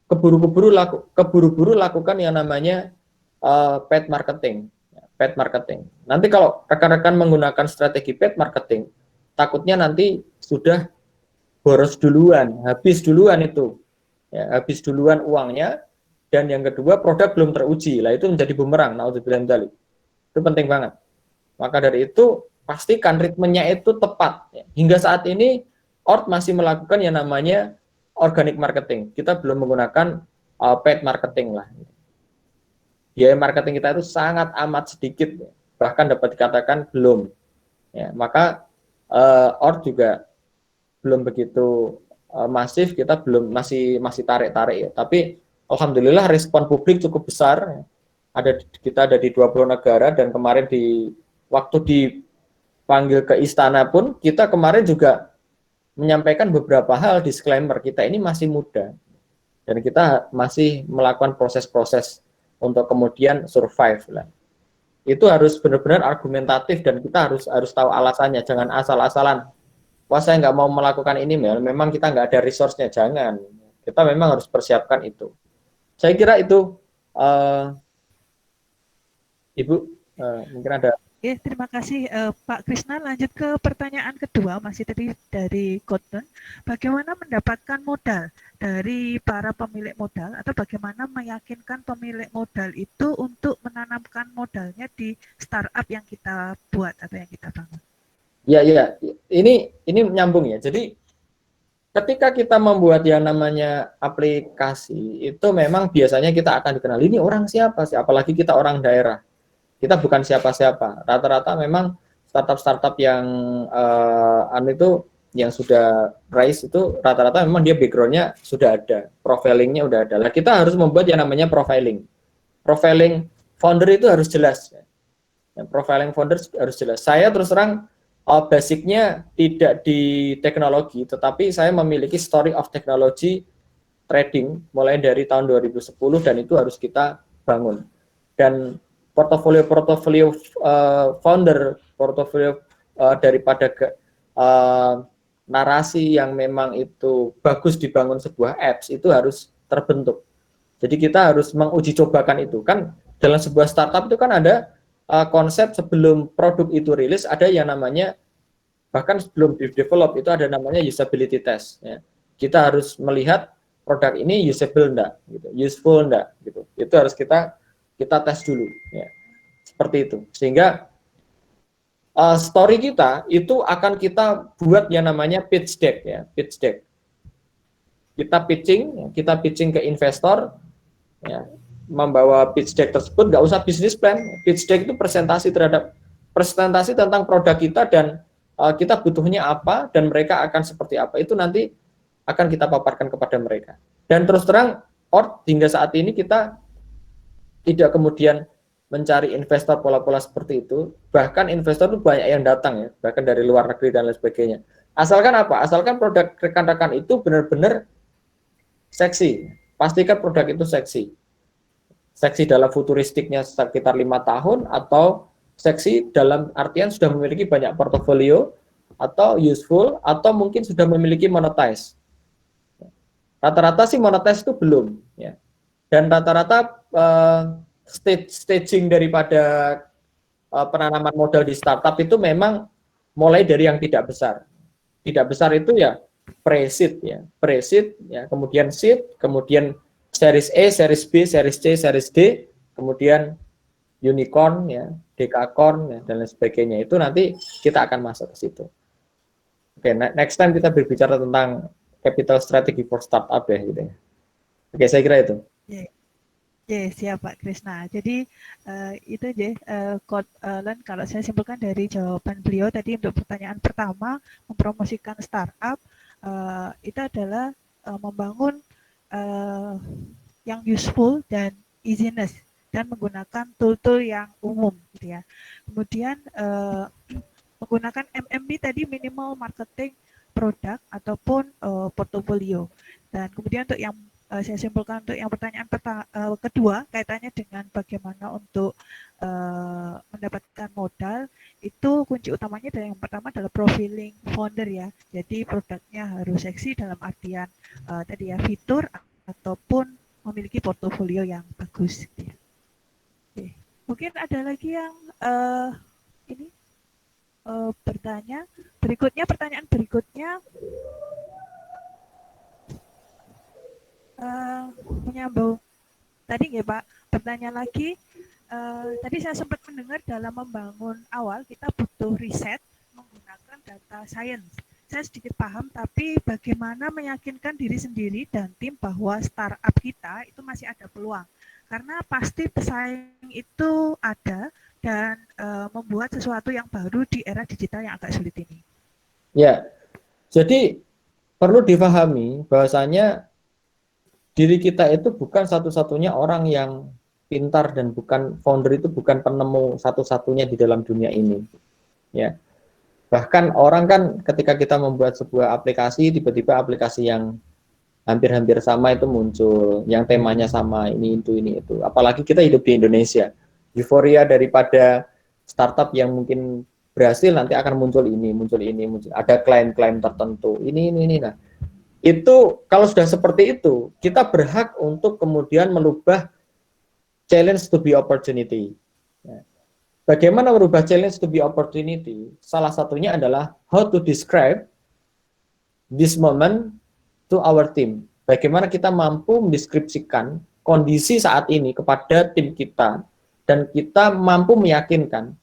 Speaker 5: keburu-buru lakukan yang namanya paid marketing. Paid marketing. Nanti kalau rekan-rekan menggunakan strategi paid marketing, takutnya nanti sudah boros duluan, habis duluan itu. Ya, habis duluan uangnya. Dan yang kedua, produk belum teruji. Lah itu menjadi bumerang, naudzubillah min dzalik. Itu penting banget. Maka dari itu, pastikan ritmenya itu tepat. Hingga saat ini, ORT masih melakukan yang namanya organic marketing. Kita belum menggunakan paid marketing lah. Biaya marketing kita itu sangat amat sedikit, bahkan dapat dikatakan belum. Ya, maka ORT juga belum begitu masif, kita belum masih tarik-tarik ya. Tapi alhamdulillah respon publik cukup besar. Kita ada di 20 negara dan kemarin waktu dipanggil ke istana pun kita kemarin juga menyampaikan beberapa hal disclaimer, kita ini masih muda dan kita masih melakukan proses-proses untuk kemudian survive lah. Itu harus benar-benar argumentatif dan kita harus tahu alasannya, jangan asal-asalan. Wah saya nggak mau melakukan ini, memang kita nggak ada resource-nya, jangan. Kita memang harus persiapkan itu. Saya kira itu, Ibu, mungkin ada.
Speaker 4: Oke, terima kasih Pak Krisna. Lanjut ke pertanyaan kedua, masih tadi dari Gordon. Bagaimana mendapatkan modal dari para pemilik modal atau bagaimana meyakinkan pemilik modal itu untuk menanamkan modalnya di startup yang kita buat atau yang kita bangun?
Speaker 5: Ya, ini nyambung ya. Jadi ketika kita membuat yang namanya aplikasi, itu memang biasanya kita akan dikenal. Ini orang siapa sih? Apalagi kita orang daerah. Kita bukan siapa-siapa. Rata-rata memang startup yang itu yang sudah rise itu rata-rata memang dia backgroundnya sudah ada, profilingnya udah ada. Nah, kita harus membuat yang namanya profiling. Profiling founder itu harus jelas. Profiling founder harus jelas. Saya terus terang basicnya tidak di teknologi, tetapi saya memiliki story of technology trading mulai dari tahun 2010 dan itu harus kita bangun. Dan portofolio founder, portofolio daripada narasi yang memang itu bagus dibangun sebuah apps itu harus terbentuk. Jadi kita harus menguji cobakan itu. Kan dalam sebuah startup itu kan ada konsep sebelum produk itu rilis ada yang namanya, bahkan sebelum di develop itu ada namanya usability test. Ya. Kita harus melihat produk ini usable enggak, gitu, useful enggak, gitu. Itu harus kita tes dulu. Ya. Seperti itu. Sehingga story kita itu akan kita buat yang namanya pitch deck, ya, pitch deck. Kita pitching ke investor, ya, membawa pitch deck tersebut, nggak usah business plan. Pitch deck itu presentasi tentang produk kita dan kita butuhnya apa dan mereka akan seperti apa. Itu nanti akan kita paparkan kepada mereka. Dan terus terang, hingga saat ini kita tidak kemudian mencari investor pola-pola seperti itu, bahkan investor itu banyak yang datang ya, bahkan dari luar negeri dan lain sebagainya. Asalkan apa? Asalkan produk rekan-rekan itu benar-benar seksi. Pastikan produk itu seksi. Seksi dalam futuristiknya sekitar 5 tahun atau seksi dalam artian sudah memiliki banyak portofolio atau useful atau mungkin sudah memiliki monetize. Rata-rata sih monetize itu belum ya. Dan rata-rata staging daripada penanaman modal di startup itu memang mulai dari yang tidak besar. Tidak besar itu ya pre-seed ya, kemudian seed, kemudian series A, series B, series C, series D, kemudian unicorn ya, decacorn ya, dan lain sebagainya. Itu nanti kita akan masuk ke situ. Oke, next time kita berbicara tentang capital strategy for startup ya gitu ya. Oke, saya kira itu.
Speaker 4: Ya, siap Pak Krisna. Jadi itu aja kalau saya simpulkan dari jawaban beliau tadi untuk pertanyaan pertama, mempromosikan startup itu adalah membangun yang useful dan easiness dan menggunakan tool-tool yang umum gitu ya. Kemudian menggunakan MMP tadi minimal marketing produk ataupun portofolio. Dan kemudian untuk yang saya simpulkan untuk yang pertanyaan kedua kaitannya dengan bagaimana untuk mendapatkan modal, itu kunci utamanya dari yang pertama adalah profiling founder ya. Jadi produknya harus seksi dalam artian tadi ya fitur ataupun memiliki portofolio yang bagus. Gitu ya. Oke. Mungkin ada lagi yang ini bertanya. Pertanyaan berikutnya. Menyambung tadi ya Pak, pertanyaan lagi. Tadi saya sempat mendengar dalam membangun awal kita butuh riset menggunakan data science. Saya sedikit paham, tapi bagaimana meyakinkan diri sendiri dan tim bahwa startup kita itu masih ada peluang? Karena pasti pesaing itu ada dan membuat sesuatu yang baru di era digital yang agak sulit ini.
Speaker 5: Ya, jadi perlu difahami bahwasanya diri kita itu bukan satu-satunya orang yang pintar dan bukan founder itu bukan penemu satu-satunya di dalam dunia ini. Ya. Bahkan orang kan ketika kita membuat sebuah aplikasi, tiba-tiba aplikasi yang hampir-hampir sama itu muncul, yang temanya sama, ini itu. Apalagi kita hidup di Indonesia. Euforia daripada startup yang mungkin berhasil nanti akan muncul ini. Ada klaim-klaim tertentu. Ini. Nah, itu kalau sudah seperti itu, kita berhak untuk kemudian merubah challenge to be opportunity. Bagaimana merubah challenge to be opportunity? Salah satunya adalah how to describe this moment to our team. Bagaimana kita mampu mendeskripsikan kondisi saat ini kepada tim kita dan kita mampu meyakinkan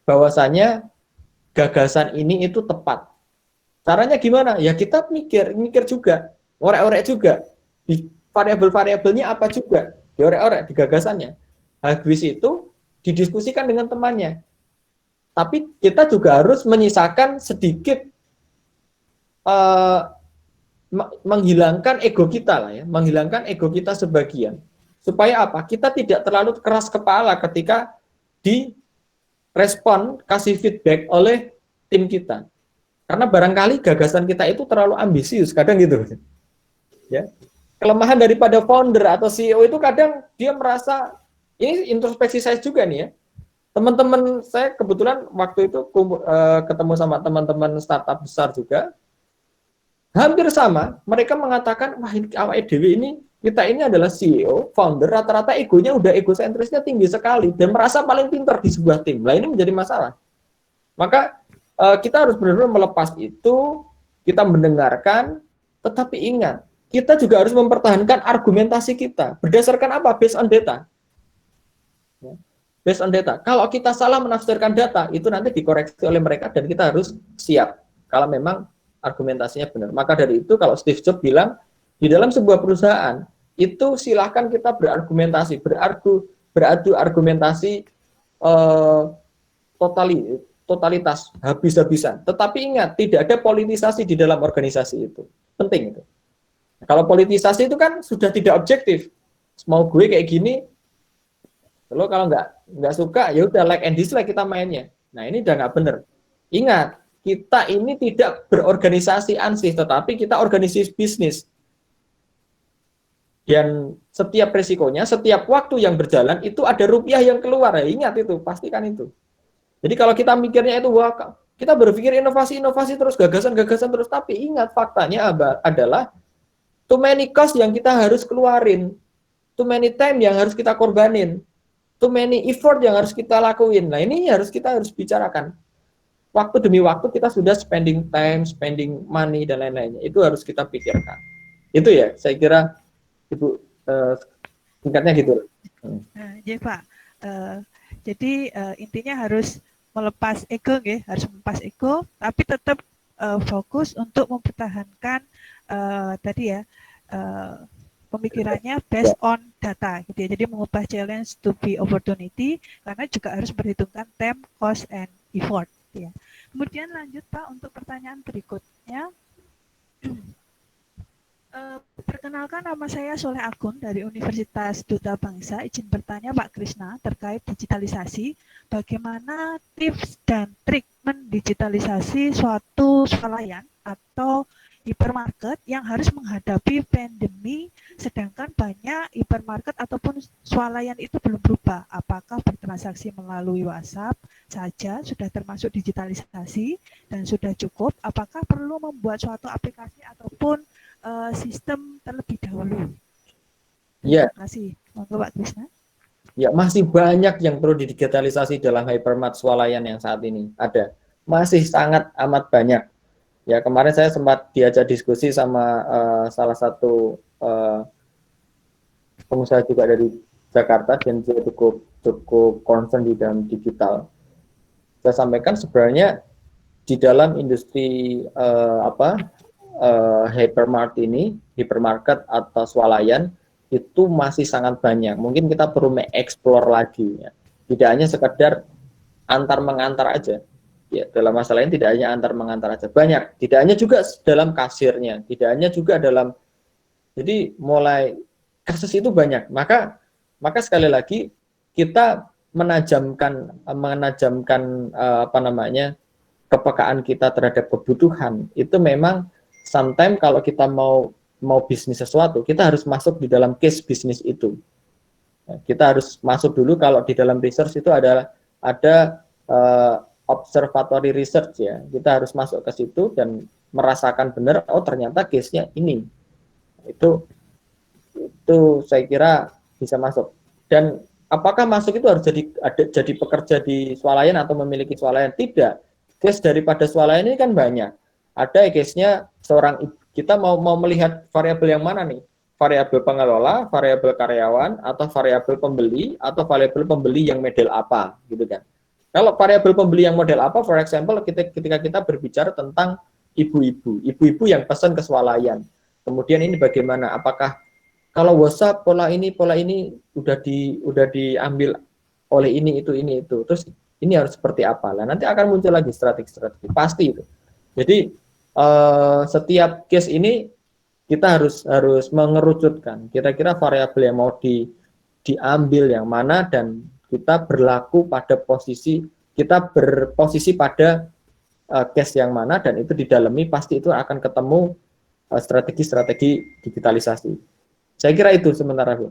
Speaker 5: bahwasanya gagasan ini itu tepat. Caranya gimana? Ya kita mikir juga, orek-orek juga. Di variabel-variabelnya apa juga? Diorek-orek di gagasannya. Habis itu didiskusikan dengan temannya. tapi kita juga harus menyisakan sedikit menghilangkan ego kita lah ya, menghilangkan ego kita sebagian. Supaya apa? Kita tidak terlalu keras kepala ketika direspon, kasih feedback oleh tim kita. Karena barangkali gagasan kita itu terlalu ambisius, kadang gitu. Ya. Kelemahan daripada founder atau CEO itu kadang dia merasa, ini introspeksi saya juga nih ya. Teman-teman saya kebetulan waktu itu ketemu sama teman-teman startup besar juga. Hampir sama, mereka mengatakan, wah ini awake dhewe ini, kita ini adalah CEO, founder, rata-rata egonya udah egosentrisnya tinggi sekali dan merasa paling pintar di sebuah tim. Nah ini menjadi masalah. Maka kita harus benar-benar melepas itu, kita mendengarkan, tetapi ingat, kita juga harus mempertahankan argumentasi kita. Berdasarkan apa? Based on data. Based on data. Kalau kita salah menafsirkan data, itu nanti dikoreksi oleh mereka dan kita harus siap. Kalau memang argumentasinya benar. Maka dari itu, kalau Steve Jobs bilang, di dalam sebuah perusahaan, itu silahkan kita berargumentasi, beradu argumentasi totalitas, habis-habisan. Tetapi ingat, tidak ada politisasi di dalam organisasi itu. Penting itu. Kalau politisasi itu kan sudah tidak objektif. Mau gue kayak gini, lo kalau nggak suka, ya udah like and dislike kita mainnya. Nah ini udah nggak bener. Ingat, kita ini tidak berorganisasi ansih, tetapi kita organisasi bisnis. Dan setiap resikonya, setiap waktu yang berjalan itu ada rupiah yang keluar. Ya, ingat itu, pastikan itu. Jadi kalau kita mikirnya itu, wah, kita berpikir inovasi terus, gagasan terus, tapi ingat faktanya adalah too many cost yang kita harus keluarin, too many time yang harus kita korbanin, too many effort yang harus kita lakuin. Nah ini kita harus bicarakan. Waktu demi waktu kita sudah spending time, spending money dan lain-lainnya. Itu harus kita pikirkan. Itu ya, saya kira Ibu singkatnya gitu.
Speaker 4: Ya Pak. Jadi intinya harus melepas ego, harus melepas ego, tapi tetap fokus untuk mempertahankan tadi ya pemikirannya based on data, gitu ya. Jadi mengubah challenge to be opportunity, karena juga harus memperhitungkan time, cost, and effort. Gitu ya. Kemudian lanjut Pak untuk pertanyaan berikutnya. Perkenalkan, nama saya Soleh Agun dari Universitas Duta Bangsa. Izin bertanya Pak Krisna terkait digitalisasi. Bagaimana tips dan trik mendigitalisasi suatu swalayan atau hipermarket yang harus menghadapi pandemi, sedangkan banyak hipermarket ataupun swalayan itu belum berubah? Apakah bertransaksi melalui WhatsApp saja sudah termasuk digitalisasi dan sudah cukup? Apakah perlu membuat suatu aplikasi ataupun sistem terlebih dahulu?
Speaker 5: Ya.
Speaker 4: Terima kasih. Monggo Pak Krisna.
Speaker 5: Ya, masih banyak yang perlu didigitalisasi dalam hypermart swalayan yang saat ini ada. Masih sangat amat banyak. Ya, kemarin saya sempat diajak diskusi sama salah satu pengusaha juga dari Jakarta dan dia cukup concern di dalam digital. Saya sampaikan sebenarnya di dalam industri hypermarket atau swalayan itu masih sangat banyak. Mungkin kita perlu mengeksplor lagi ya. Tidak hanya sekedar antar mengantar aja. Ya, dalam masalah ini tidak hanya antar mengantar aja. Banyak, tidak hanya juga dalam kasirnya, tidak hanya juga dalam, jadi mulai kasus itu banyak. Maka sekali lagi kita menajamkan kepekaan kita terhadap kebutuhan. Itu memang sometimes kalau kita mau bisnis sesuatu, kita harus masuk di dalam case bisnis itu. Kita harus masuk dulu. Kalau di dalam research itu ada observatory research ya. Kita harus masuk ke situ dan merasakan benar, oh ternyata case-nya ini. Itu saya kira bisa masuk. Dan apakah masuk itu harus jadi pekerja di swalayan atau memiliki swalayan? Tidak. Case daripada swalayan ini kan banyak. Ada case-nya seorang ibu. Kita mau melihat variabel yang mana nih? Variabel pengelola, variabel karyawan, atau variabel pembeli, atau variabel pembeli yang model apa, gitu kan? Kalau variabel pembeli yang model apa, for example, ketika kita berbicara tentang ibu-ibu yang pesan ke swalayan, kemudian ini bagaimana? Apakah kalau WhatsApp pola ini udah diambil oleh ini itu, terus ini harus seperti apa. Nah, nanti akan muncul lagi strategi-strategi, pasti itu. Jadi setiap case ini kita harus mengerucutkan kira-kira variabel yang mau diambil yang mana, dan kita berposisi pada case yang mana, dan itu didalami pasti itu akan ketemu strategi-strategi digitalisasi. Saya kira itu sementara, Bu.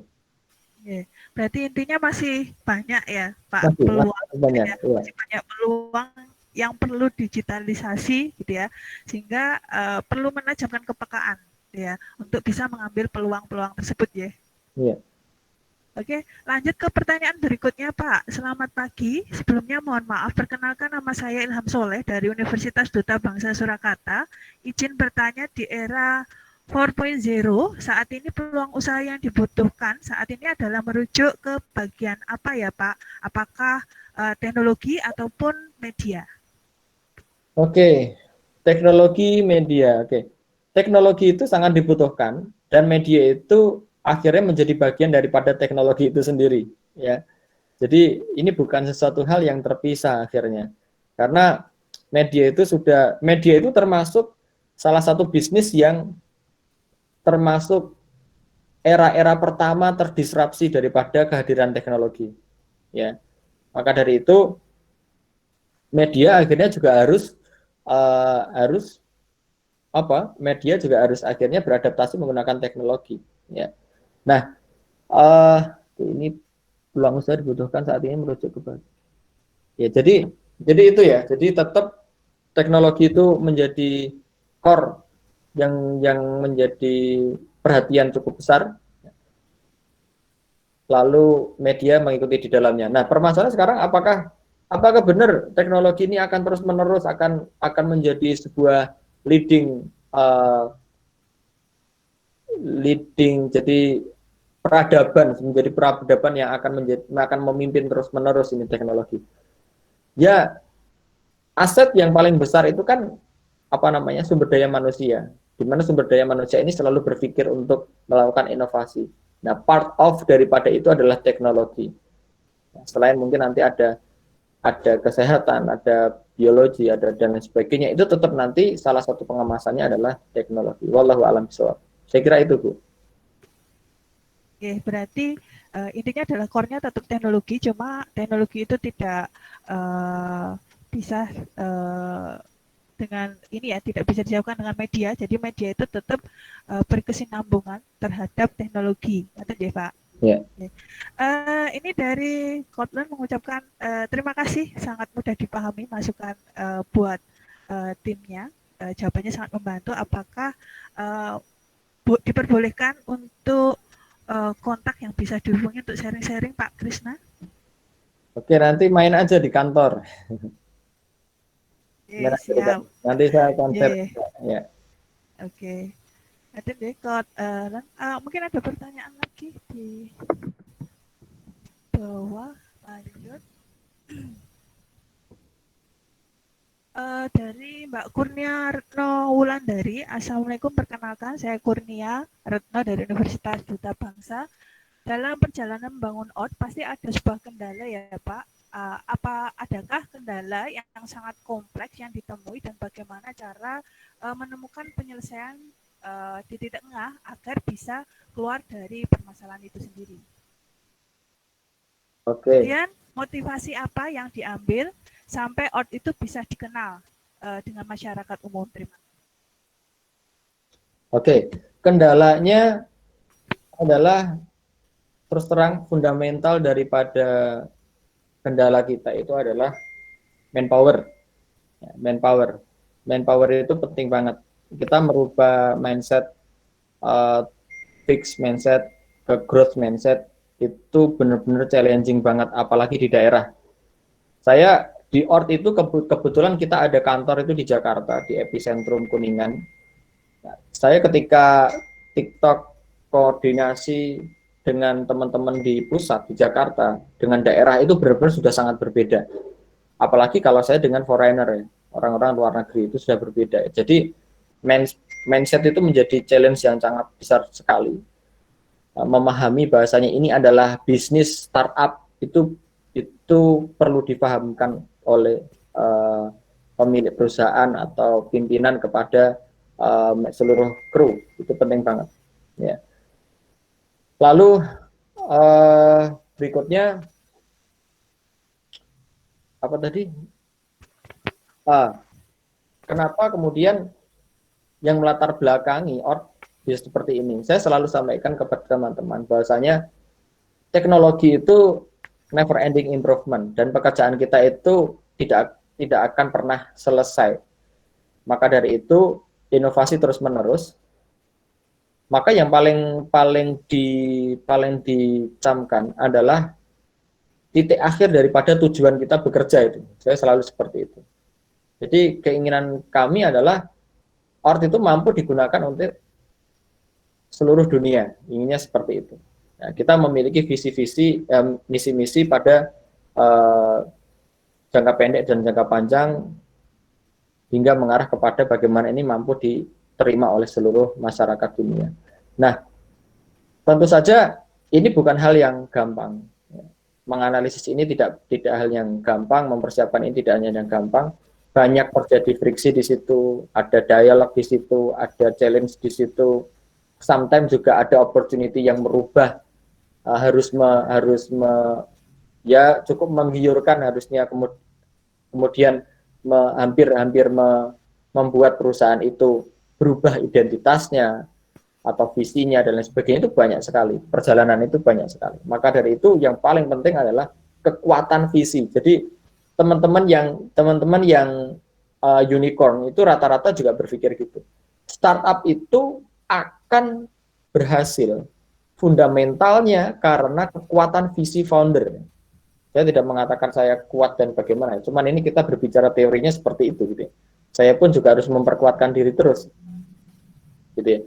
Speaker 4: Oke. Berarti intinya masih banyak ya Pak,
Speaker 5: Masih
Speaker 4: peluang
Speaker 5: banyak,
Speaker 4: ya,
Speaker 5: ya.
Speaker 4: masih banyak peluang yang perlu digitalisasi gitu ya, sehingga perlu menajamkan kepekaan ya untuk bisa mengambil peluang-peluang tersebut ya.
Speaker 5: Iya.
Speaker 4: Oke, lanjut ke pertanyaan berikutnya Pak. Selamat pagi. Sebelumnya mohon maaf, perkenalkan nama saya Ilham Soleh dari Universitas Duta Bangsa Surakarta. Izin bertanya, di era 4.0 saat ini peluang usaha yang dibutuhkan saat ini adalah merujuk ke bagian apa ya Pak? Apakah teknologi ataupun media?
Speaker 5: Oke, teknologi media. Oke, teknologi itu sangat dibutuhkan, dan media itu akhirnya menjadi bagian daripada teknologi itu sendiri, ya. Jadi ini bukan sesuatu hal yang terpisah akhirnya, karena media itu termasuk salah satu bisnis yang termasuk era-era pertama terdisrupsi daripada kehadiran teknologi, ya. Maka dari itu media akhirnya juga media juga harus akhirnya beradaptasi menggunakan teknologi, ya. Nah, ini peluang usaha dibutuhkan saat ini merujuk ke ya, jadi itu ya, jadi tetap teknologi itu menjadi core yang menjadi perhatian cukup besar, lalu media mengikuti di dalamnya. Nah, permasalahan sekarang apakah benar teknologi ini akan terus menerus akan menjadi sebuah leading jadi menjadi peradaban yang akan memimpin terus menerus ini teknologi. Ya, aset yang paling besar itu kan sumber daya manusia, di mana sumber daya manusia ini selalu berpikir untuk melakukan inovasi. Nah, part of daripada itu adalah teknologi. Nah, selain mungkin nanti ada kesehatan, ada biologi, ada dan lain sebagainya, itu tetap nanti salah satu pengemasannya adalah teknologi. Wallahu a'lam bishawab. Saya kira itu, Bu.
Speaker 4: Oke, berarti intinya adalah core-nya tetap teknologi, cuma teknologi itu tidak bisa dengan ini ya, tidak bisa dijauhkan dengan media. Jadi media itu tetap berkesinambungan terhadap teknologi, itu ya Pak.
Speaker 5: Ya.
Speaker 4: Ini dari Kotlin mengucapkan terima kasih, sangat mudah dipahami masukan buat timnya. Jawabannya sangat membantu. Apakah diperbolehkan untuk kontak yang bisa dihubungi untuk sharing-sharing Pak Krisna?
Speaker 5: Oke, nanti main aja di kantor.
Speaker 4: Siap.
Speaker 5: Nanti saya akan share. Ya.
Speaker 4: Oke. Nanti deh, mungkin ada pertanyaan lagi di bawah. Lanjut. Dari Mbak Kurnia Retno Wulandari. Assalamualaikum, perkenalkan saya Kurnia Retno dari Universitas Duta Bangsa. Dalam perjalanan membangun OUT pasti ada sebuah kendala ya Pak. Adakah kendala yang sangat kompleks yang ditemui, dan bagaimana cara menemukan penyelesaian di titik tengah agar bisa keluar dari permasalahan itu sendiri?
Speaker 5: Oke.
Speaker 4: Kemudian motivasi apa yang diambil sampai OUT itu bisa dikenal dengan masyarakat umum? Terima kasih.
Speaker 5: Oke, kendalanya adalah terus terang fundamental daripada kendala kita itu adalah manpower. Ya, manpower itu penting banget. Kita merubah mindset fixed mindset ke growth mindset itu benar-benar challenging banget, apalagi di daerah. Saya di ORT itu kebetulan kita ada kantor itu di Jakarta, di epicentrum Kuningan. Nah, saya ketika TikTok koordinasi dengan teman-teman di pusat di Jakarta dengan daerah itu benar-benar sudah sangat berbeda. Apalagi kalau saya dengan foreigner ya, orang-orang luar negeri itu sudah berbeda. Jadi mindset itu menjadi challenge yang sangat besar sekali. Memahami bahasanya ini adalah bisnis startup itu itu perlu dipahamkan oleh pemilik perusahaan atau pimpinan kepada seluruh kru. Itu penting banget. Ya. Lalu berikutnya apa tadi? Kenapa kemudian yang melatar belakangi bisa seperti ini? Saya selalu sampaikan kepada teman-teman bahwasanya teknologi itu never ending improvement dan pekerjaan kita itu tidak akan pernah selesai. Maka dari itu inovasi terus menerus. Maka yang paling dicamkan adalah titik akhir daripada tujuan kita bekerja itu. Saya selalu seperti itu. Jadi keinginan kami adalah ORT itu mampu digunakan untuk seluruh dunia. Inginnya seperti itu. Nah, kita memiliki visi-visi, misi-misi pada jangka pendek dan jangka panjang hingga mengarah kepada bagaimana ini mampu diterima oleh seluruh masyarakat dunia. Nah, tentu saja ini bukan hal yang gampang. Menganalisis ini tidak hal yang gampang, mempersiapkan ini tidak hanya yang gampang. Banyak terjadi friksi di situ, ada dialog di situ, ada challenge di situ. Sometimes juga ada opportunity yang merubah, ya cukup menggiurkan harusnya, kemudian hampir membuat perusahaan itu berubah identitasnya atau visinya dan lain sebagainya. Itu banyak sekali, perjalanan itu banyak sekali. Maka dari itu yang paling penting adalah kekuatan visi. Jadi teman-teman yang unicorn itu rata-rata juga berpikir gitu. Startup itu akan berhasil fundamentalnya karena kekuatan visi founder. Saya tidak mengatakan saya kuat dan bagaimana, cuman ini kita berbicara teorinya seperti itu gitu. Saya pun juga harus memperkuatkan diri terus. Gitu ya.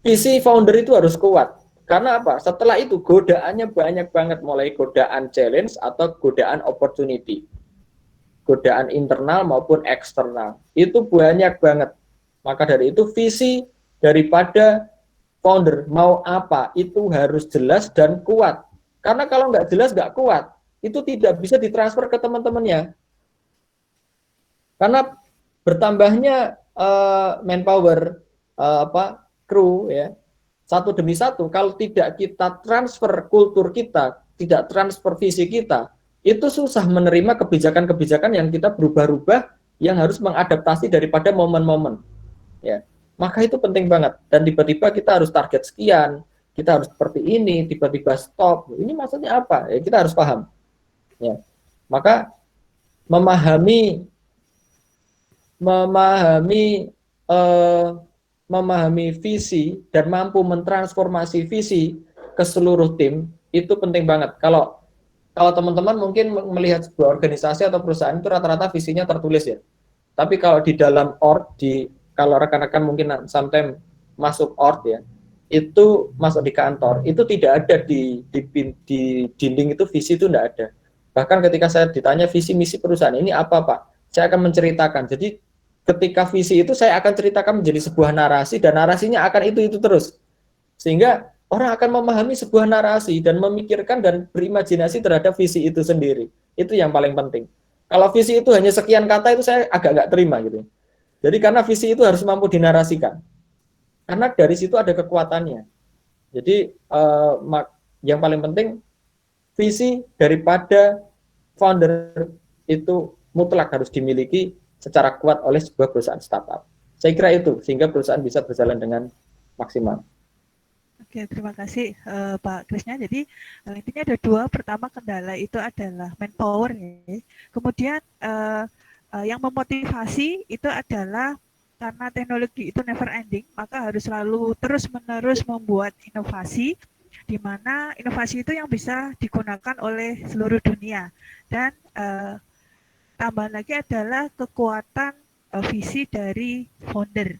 Speaker 5: Visi founder itu harus kuat. Karena apa? Setelah itu godaannya banyak banget, mulai godaan challenge atau godaan opportunity. Godaan internal maupun eksternal. Itu banyak banget. Maka dari itu visi daripada founder mau apa itu harus jelas dan kuat. Karena kalau nggak jelas, nggak kuat, itu tidak bisa ditransfer ke teman-temannya. Karena bertambahnya manpower, kru ya, satu demi satu, kalau tidak kita transfer kultur kita, tidak transfer visi kita, itu susah menerima kebijakan-kebijakan yang kita berubah-ubah, yang harus mengadaptasi daripada momen-momen. Ya, maka itu penting banget. Dan tiba-tiba kita harus target sekian, kita harus seperti ini, tiba-tiba stop. Ini maksudnya apa? Ya, kita harus paham. Ya, maka memahami visi dan mampu mentransformasi visi ke seluruh tim itu penting banget. Kalau teman-teman mungkin melihat sebuah organisasi atau perusahaan itu rata-rata visinya tertulis ya. Tapi kalau di dalam kalau rekan-rekan mungkin sometimes masuk ya, itu masuk di kantor, itu tidak ada di dinding itu visi itu tidak ada. Bahkan ketika saya ditanya visi misi perusahaan ini apa Pak, saya akan menceritakan. Jadi ketika visi itu saya akan ceritakan menjadi sebuah narasi dan narasinya akan itu terus. Sehingga orang akan memahami sebuah narasi dan memikirkan dan berimajinasi terhadap visi itu sendiri. Itu yang paling penting. Kalau visi itu hanya sekian kata itu saya agak nggak terima gitu. Jadi karena visi itu harus mampu dinarasikan. Karena dari situ ada kekuatannya. Jadi yang paling penting visi daripada founder itu mutlak harus dimiliki secara kuat oleh sebuah perusahaan startup. Saya kira itu, sehingga perusahaan bisa berjalan dengan maksimal.
Speaker 4: Oke, terima kasih Pak Krisna. Jadi intinya ada dua. Pertama, kendala itu adalah manpower. Ya. Kemudian yang memotivasi itu adalah karena teknologi itu never ending, maka harus selalu terus-menerus membuat inovasi, di mana inovasi itu yang bisa digunakan oleh seluruh dunia. Dan tambahan lagi adalah kekuatan visi dari founder.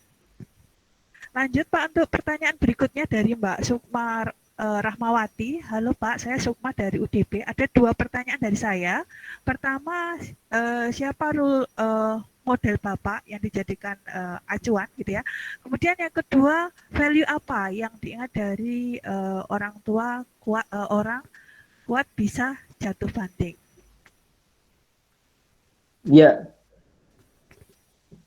Speaker 4: Lanjut Pak untuk pertanyaan berikutnya dari Mbak Sukma Rahmawati. Halo Pak, saya Sukma dari UDP. Ada dua pertanyaan dari saya. Pertama, siapa model Bapak yang dijadikan acuan gitu ya. Kemudian yang kedua, value apa yang diingat dari orang tua orang kuat bisa jatuh banting.
Speaker 3: Iya.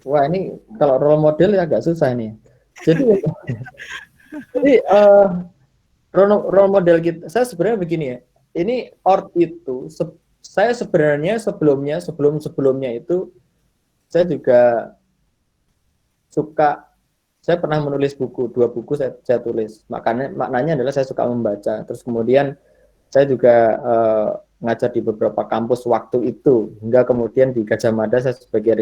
Speaker 3: Wah, ini kalau role model ya agak susah ini. Jadi, role model kita, saya sebenarnya begini ya. Ini itu, saya sebenarnya sebelumnya itu, saya juga suka, saya pernah menulis buku, 2 buku saya tulis. Maknanya adalah saya suka membaca. Terus kemudian saya juga ngajar di beberapa kampus waktu itu, hingga kemudian di Gajah Mada saya sebagai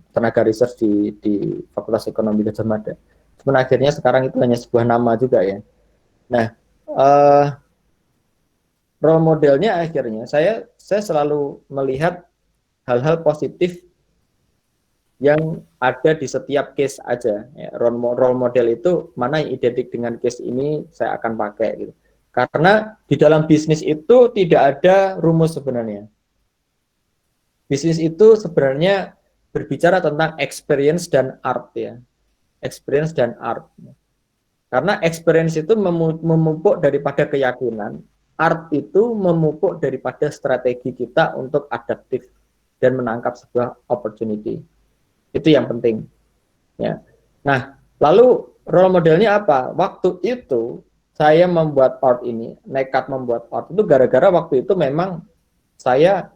Speaker 3: tenaga research di Fakultas Ekonomi Gajah Mada. Cuman akhirnya sekarang itu hanya sebuah nama juga ya. Nah, role modelnya akhirnya saya selalu melihat hal-hal positif yang ada di setiap case aja. Ya, role model itu mana yang identik dengan case ini saya akan pakai gitu. Karena di dalam bisnis itu tidak ada rumus sebenarnya. Bisnis itu sebenarnya berbicara tentang experience dan art ya. Experience dan art. Karena experience itu memupuk daripada keyakinan, art itu memupuk daripada strategi kita untuk adaptif dan menangkap sebuah opportunity. Itu yang penting. Ya. Nah, lalu role modelnya apa? Waktu itu saya membuat art ini, nekat membuat art itu gara-gara waktu itu memang saya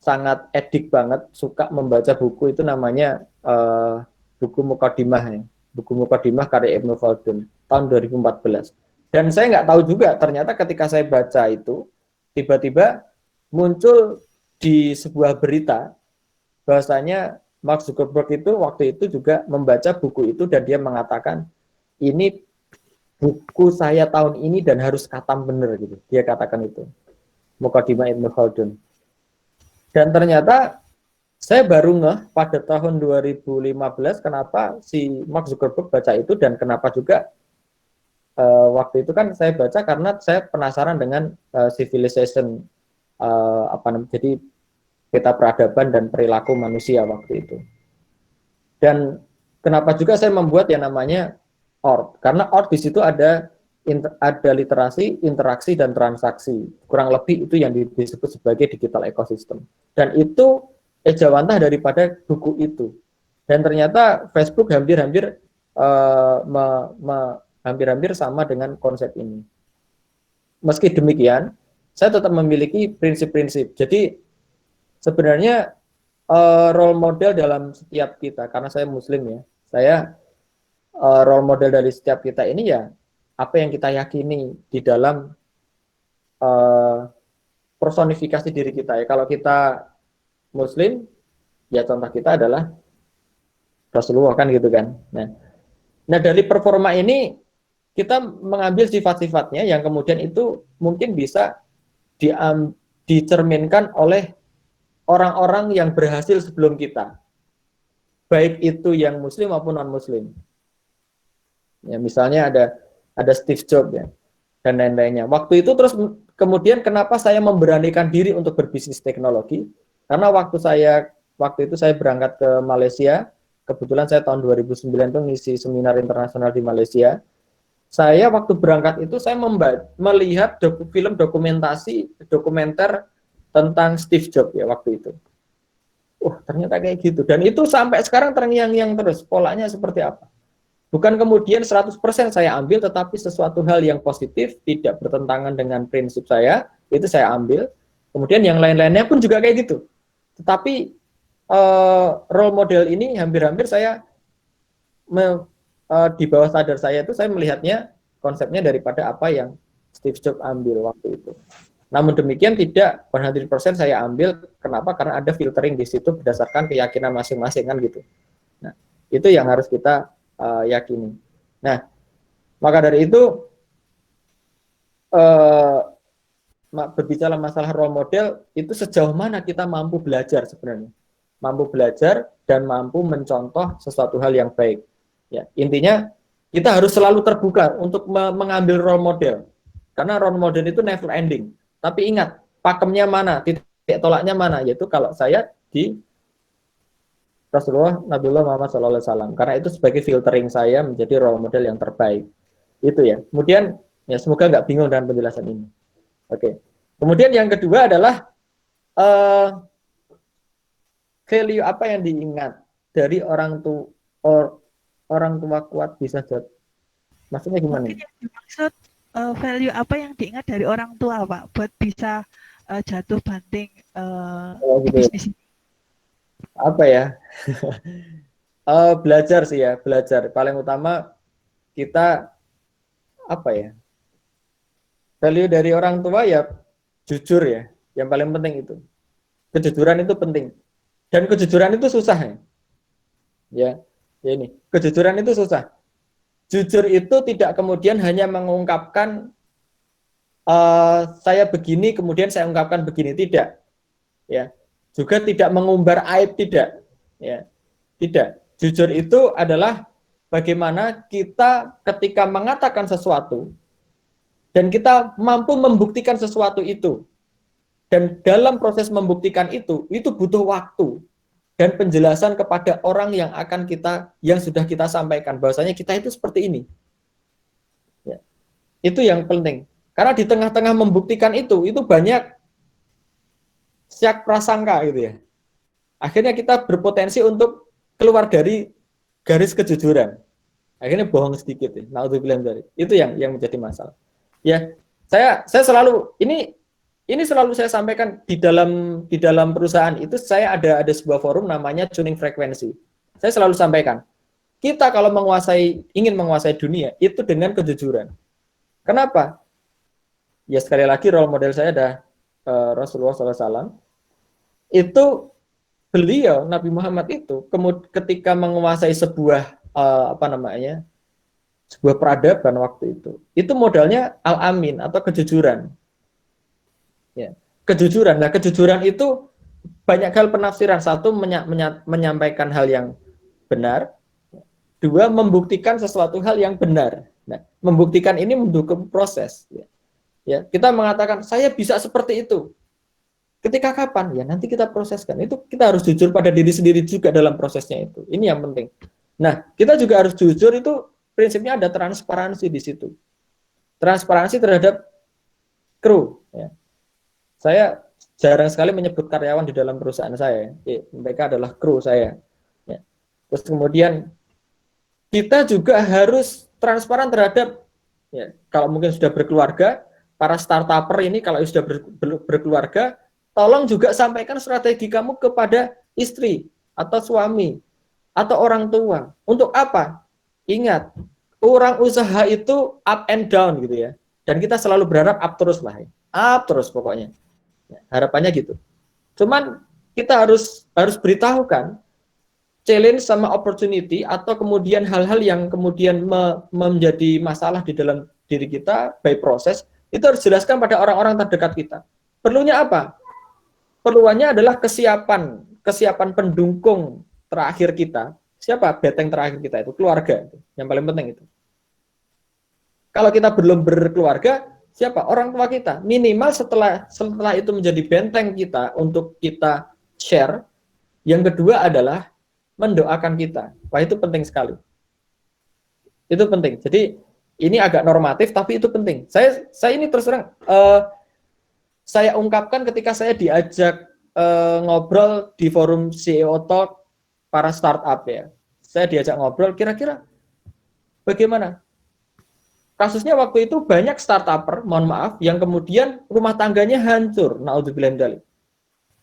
Speaker 3: sangat edik banget, suka membaca buku itu namanya buku Mukadimah ya. Buku Mukadimah karya Ibnu Khaldun tahun 2014. Dan saya nggak tahu juga, ternyata ketika saya baca itu, tiba-tiba muncul di sebuah berita bahwasanya Mark Zuckerberg itu waktu itu juga membaca buku itu dan dia mengatakan ini buku saya tahun ini dan harus khatam bener gitu. Dia katakan itu. Mukadimah Ibnu Khaldun. Dan ternyata saya baru ngeh pada tahun 2015 kenapa si Mark Zuckerberg baca itu dan kenapa juga waktu itu kan saya baca karena saya penasaran dengan civilization jadi peta peradaban dan perilaku manusia waktu itu. Dan kenapa juga saya membuat yang namanya ORT? Karena ORT di situ ada literasi, interaksi, dan transaksi. Kurang lebih itu yang disebut sebagai digital ecosystem. Dan itu ejawantah daripada buku itu. Dan ternyata Facebook hampir-hampir sama dengan konsep ini. Meski demikian, saya tetap memiliki prinsip-prinsip. Jadi sebenarnya role model dalam setiap kita, karena saya Muslim ya, saya role model dari setiap kita ini ya apa yang kita yakini di dalam personifikasi diri kita ya. Kalau kita Muslim, ya contoh kita adalah Rasulullah kan gitu kan. Nah dari performa ini kita mengambil sifat-sifatnya yang kemudian itu mungkin bisa dicerminkan oleh orang-orang yang berhasil sebelum kita, baik itu yang Muslim maupun non Muslim. Ya misalnya ada Steve Jobs ya dan lain-lainnya. Waktu itu terus kemudian kenapa saya memberanikan diri untuk berbisnis teknologi? Karena waktu itu saya berangkat ke Malaysia, kebetulan saya tahun 2009 itu ngisi seminar internasional di Malaysia. Saya waktu berangkat itu saya melihat film dokumenter tentang Steve Jobs ya waktu itu. Ternyata kayak gitu. Dan itu sampai sekarang terngiang-ngiang terus. Polanya seperti apa? Bukan kemudian 100% saya ambil, tetapi sesuatu hal yang positif, tidak bertentangan dengan prinsip saya, itu saya ambil. Kemudian yang lain-lainnya pun juga kayak gitu. Tetapi role model ini hampir-hampir saya di bawah sadar saya itu saya melihatnya konsepnya daripada apa yang Steve Jobs ambil waktu itu. Namun demikian tidak 100% saya ambil. Kenapa? Karena ada filtering di situ berdasarkan keyakinan masing-masing kan gitu. Nah, itu yang harus kita yakini. Nah, maka dari itu berbicara masalah role model itu sejauh mana kita mampu belajar sebenarnya. Mampu belajar dan mampu mencontoh sesuatu hal yang baik. Ya, intinya kita harus selalu terbuka untuk mengambil role model. Karena role model itu never ending. Tapi ingat, pakemnya mana, titik tolaknya mana, yaitu kalau saya di Rasulullah Nabiullah Muhammad SAW. Karena itu sebagai filtering saya menjadi role model yang terbaik. Itu ya. Kemudian, ya semoga nggak bingung dengan penjelasan ini. Oke. Kemudian yang kedua adalah
Speaker 5: value apa yang diingat dari orang tua kuat bisa jatuh? Maksudnya gimana?
Speaker 4: Mungkin yang dimaksud value apa yang diingat dari orang tua, Pak, buat bisa jatuh banting
Speaker 5: Oh,
Speaker 4: di
Speaker 5: gitu ya.
Speaker 4: bisnis ini.
Speaker 5: Apa ya? Belajar sih ya, belajar. Paling utama kita apa ya? Value dari orang tua ya jujur ya, yang paling penting itu. Kejujuran itu penting. Dan kejujuran itu susah ya. Ya ini, kejujuran itu susah. Jujur itu tidak kemudian hanya mengungkapkan saya begini kemudian saya ungkapkan begini, tidak. Ya. Juga tidak mengumbar aib, tidak. Ya. Tidak. Jujur itu adalah bagaimana kita ketika mengatakan sesuatu dan kita mampu membuktikan sesuatu itu. Dan dalam proses membuktikan itu butuh waktu dan penjelasan kepada orang yang sudah kita sampaikan bahwasanya kita itu seperti ini. Ya. Itu yang penting. Karena di tengah-tengah membuktikan itu banyak syak prasangka gitu ya. Akhirnya kita berpotensi untuk keluar dari garis kejujuran. Akhirnya bohong sedikit ya. Naudzubillah dari. Itu yang menjadi masalah. Ya, saya selalu ini selalu saya sampaikan di dalam perusahaan itu. Saya ada sebuah forum namanya tuning frekuensi. Saya selalu sampaikan, kita kalau ingin menguasai dunia itu dengan kejujuran. Kenapa? Ya sekali lagi role model saya ada Rasulullah SAW. Itu beliau Nabi Muhammad itu ketika menguasai sebuah sebuah peradaban waktu itu modalnya al-amin atau kejujuran. Ya, kejujuran. Nah, kejujuran itu banyak hal penafsiran. Satu, menyampaikan hal yang benar. Dua, membuktikan sesuatu hal yang benar. Nah, membuktikan ini mendukung proses. Ya, kita mengatakan saya bisa seperti itu. Ketika kapan? Ya nanti kita proseskan. Itu kita harus jujur pada diri sendiri juga dalam prosesnya itu. Ini yang penting. Nah, kita juga harus jujur, itu prinsipnya ada transparansi di situ. Transparansi terhadap kru. Ya. Saya jarang sekali menyebut karyawan di dalam perusahaan saya. Ya, mereka adalah kru saya. Ya. Terus kemudian kita juga harus transparan terhadap, ya, kalau mungkin sudah berkeluarga, para startuper ini kalau sudah berkeluarga, tolong juga sampaikan strategi kamu kepada istri atau suami atau orang tua. Untuk apa? Ingat, orang usaha itu up and down gitu ya. Dan kita selalu berharap up terus lah. Up terus pokoknya. Harapannya gitu. Cuman kita harus beritahukan challenge sama opportunity atau kemudian hal-hal yang kemudian menjadi masalah di dalam diri kita by proses, itu harus jelaskan pada orang-orang terdekat kita. Perlunya apa? Perluannya adalah kesiapan pendukung terakhir kita. Siapa? Beteng terakhir kita itu keluarga. Yang paling penting itu. Kalau kita belum berkeluarga, siapa? Orang tua kita. Minimal setelah itu menjadi benteng kita untuk kita share. Yang kedua adalah mendoakan kita. Wah, itu penting sekali. Itu penting. Jadi ini agak normatif tapi itu penting. Saya ini terus terang saya ungkapkan ketika saya diajak ngobrol di forum CEO Talk para startup ya. Saya diajak ngobrol, kira-kira bagaimana? Kasusnya waktu itu banyak startuper, mohon maaf, yang kemudian rumah tangganya hancur. Naudzubillah min dzalik.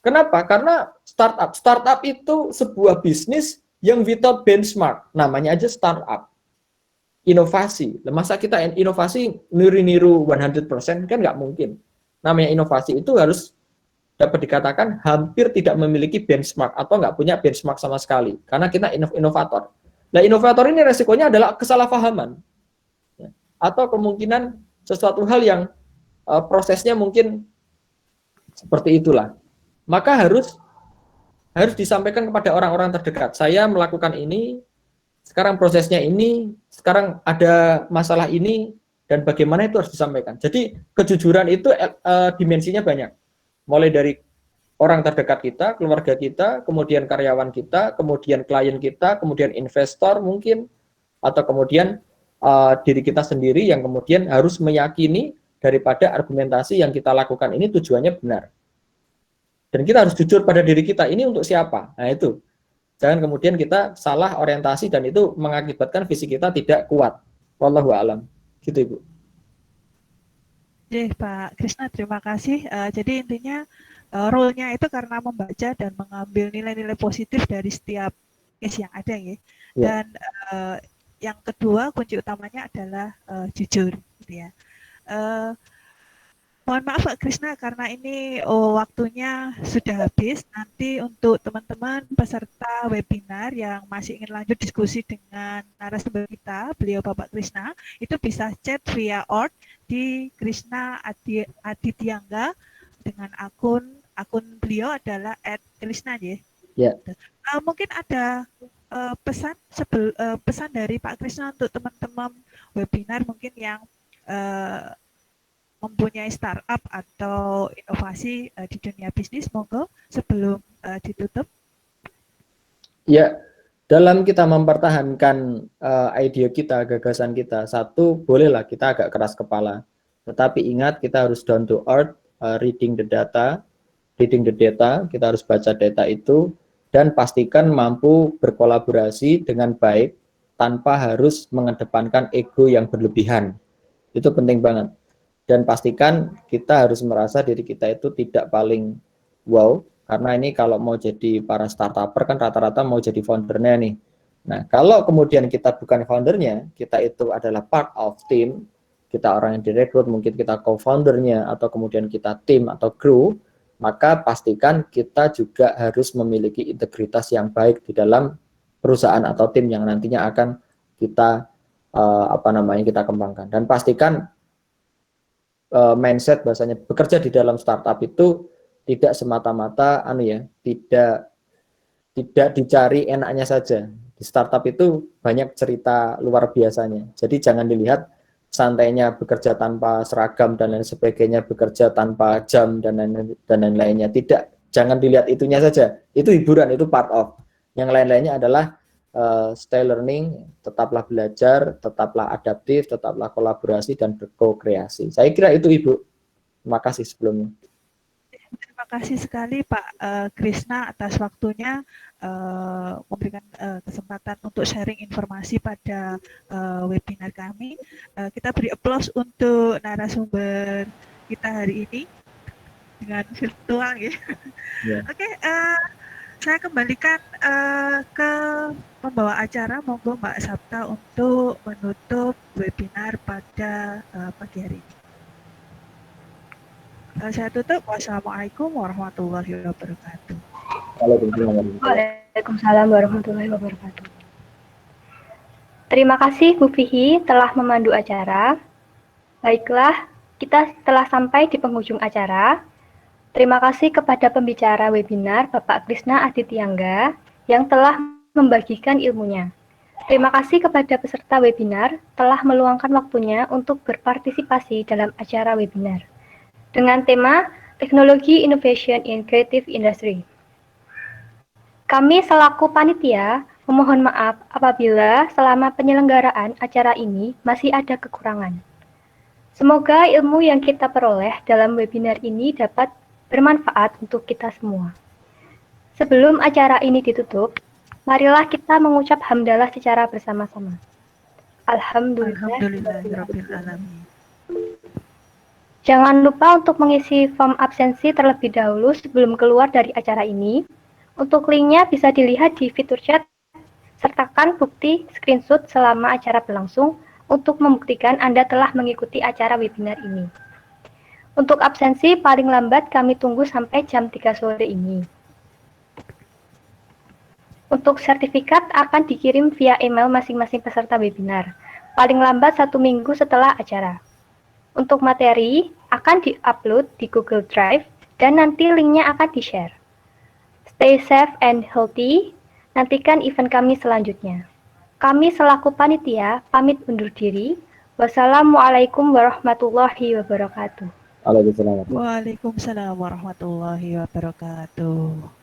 Speaker 5: Kenapa? Karena startup itu sebuah bisnis yang without benchmark. Namanya aja startup. Inovasi. Masa kita inovasi niru 100% kan nggak mungkin. Namanya inovasi itu harus dapat dikatakan hampir tidak memiliki benchmark atau nggak punya benchmark sama sekali. Karena kita inovator. Nah, inovator ini resikonya adalah kesalahpahaman. Atau kemungkinan sesuatu hal yang prosesnya mungkin seperti itulah. Maka harus disampaikan kepada orang-orang terdekat. Saya melakukan ini, sekarang prosesnya ini, sekarang ada masalah ini, dan bagaimana itu harus disampaikan. Jadi kejujuran itu dimensinya banyak. Mulai dari orang terdekat kita, keluarga kita, kemudian karyawan kita, kemudian klien kita, kemudian investor mungkin, atau kemudian diri kita sendiri yang kemudian harus meyakini daripada argumentasi yang kita lakukan ini tujuannya benar. Dan kita harus jujur pada diri kita, ini untuk siapa? Nah itu, jangan kemudian kita salah orientasi dan itu mengakibatkan visi kita tidak kuat. Wallahu a'lam. Gitu Ibu.
Speaker 4: Oke, Pak Krisna, terima kasih. Jadi intinya role-nya itu karena membaca dan mengambil nilai-nilai positif dari setiap case yang ada ya. Dan yang kedua kunci utamanya adalah jujur, gitu ya. Mohon maaf Pak Krisna karena ini waktunya sudah habis. Nanti untuk teman-teman peserta webinar yang masih ingin lanjut diskusi dengan narasumber kita, beliau Bapak Krisna, itu bisa chat via ORT di Krisna Adityangga dengan akun beliau adalah @krisna ya.
Speaker 5: Ya.
Speaker 4: Mungkin ada pesan dari Pak Krisna untuk teman-teman webinar mungkin yang mempunyai startup atau inovasi di dunia bisnis, monggo sebelum ditutup.
Speaker 5: Ya, dalam kita mempertahankan ide kita, gagasan kita, satu bolehlah kita agak keras kepala, tetapi ingat kita harus down to earth, reading the data, kita harus baca data itu dan pastikan mampu berkolaborasi dengan baik tanpa harus mengedepankan ego yang berlebihan. Itu penting banget. Dan pastikan kita harus merasa diri kita itu tidak paling wow, karena ini kalau mau jadi para startuper kan rata-rata mau jadi foundernya nih. Nah, kalau kemudian kita bukan foundernya, kita itu adalah part of team, kita orang yang direkrut, mungkin kita co-foundernya, atau kemudian kita tim atau crew, maka pastikan kita juga harus memiliki integritas yang baik di dalam perusahaan atau tim yang nantinya akan kita kita kembangkan. Dan pastikan mindset bahasanya bekerja di dalam startup itu tidak semata-mata tidak dicari enaknya saja. Di startup itu banyak cerita luar biasanya. Jadi jangan dilihat santainya bekerja tanpa seragam dan lain sebagainya, bekerja tanpa jam dan lain-lainnya. Tidak, jangan dilihat itunya saja. Itu hiburan, itu part of. Yang lain-lainnya adalah stay learning, tetaplah belajar, tetaplah adaptif, tetaplah kolaborasi dan berko-kreasi. Saya kira itu Ibu. Terima kasih sebelumnya.
Speaker 4: Terima kasih sekali Pak Krisna atas waktunya memberikan kesempatan untuk sharing informasi pada webinar kami. Kita beri aplaus untuk narasumber kita hari ini dengan virtual ya. Oke, saya kembalikan ke pembawa acara, monggo Mbak Sapta untuk menutup webinar pada pagi hari ini. Saya tutup. Wassalamualaikum warahmatullahi wabarakatuh.
Speaker 1: Waalaikumsalam warahmatullahi wabarakatuh. Terima kasih Bu Fihi telah memandu acara. Baiklah, kita telah sampai di penghujung acara. Terima kasih kepada pembicara webinar Bapak Krisna Adityangga yang telah membagikan ilmunya. Terima kasih kepada peserta webinar telah meluangkan waktunya untuk berpartisipasi dalam acara webinar dengan tema Teknologi Innovation in Creative Industry. Kami selaku panitia memohon maaf apabila selama penyelenggaraan acara ini masih ada kekurangan. Semoga ilmu yang kita peroleh dalam webinar ini dapat bermanfaat untuk kita semua. Sebelum acara ini ditutup, marilah kita mengucap hamdalah secara bersama-sama. Alhamdulillahirrahmanirrahim. Jangan lupa untuk mengisi form absensi terlebih dahulu sebelum keluar dari acara ini. Untuk linknya bisa dilihat di fitur chat. Sertakan bukti screenshot selama acara berlangsung untuk membuktikan Anda telah mengikuti acara webinar ini. Untuk absensi paling lambat kami tunggu sampai jam 3 sore ini. Untuk sertifikat akan dikirim via email masing-masing peserta webinar, paling lambat 1 minggu setelah acara. Untuk materi akan di-upload di Google Drive dan nanti linknya akan di-share. Stay safe and healthy, nantikan event kami selanjutnya. Kami selaku panitia pamit undur diri. Wassalamualaikum warahmatullahi wabarakatuh.
Speaker 5: Waalaikumsalam.
Speaker 4: Waalaikumsalam warahmatullahi wabarakatuh.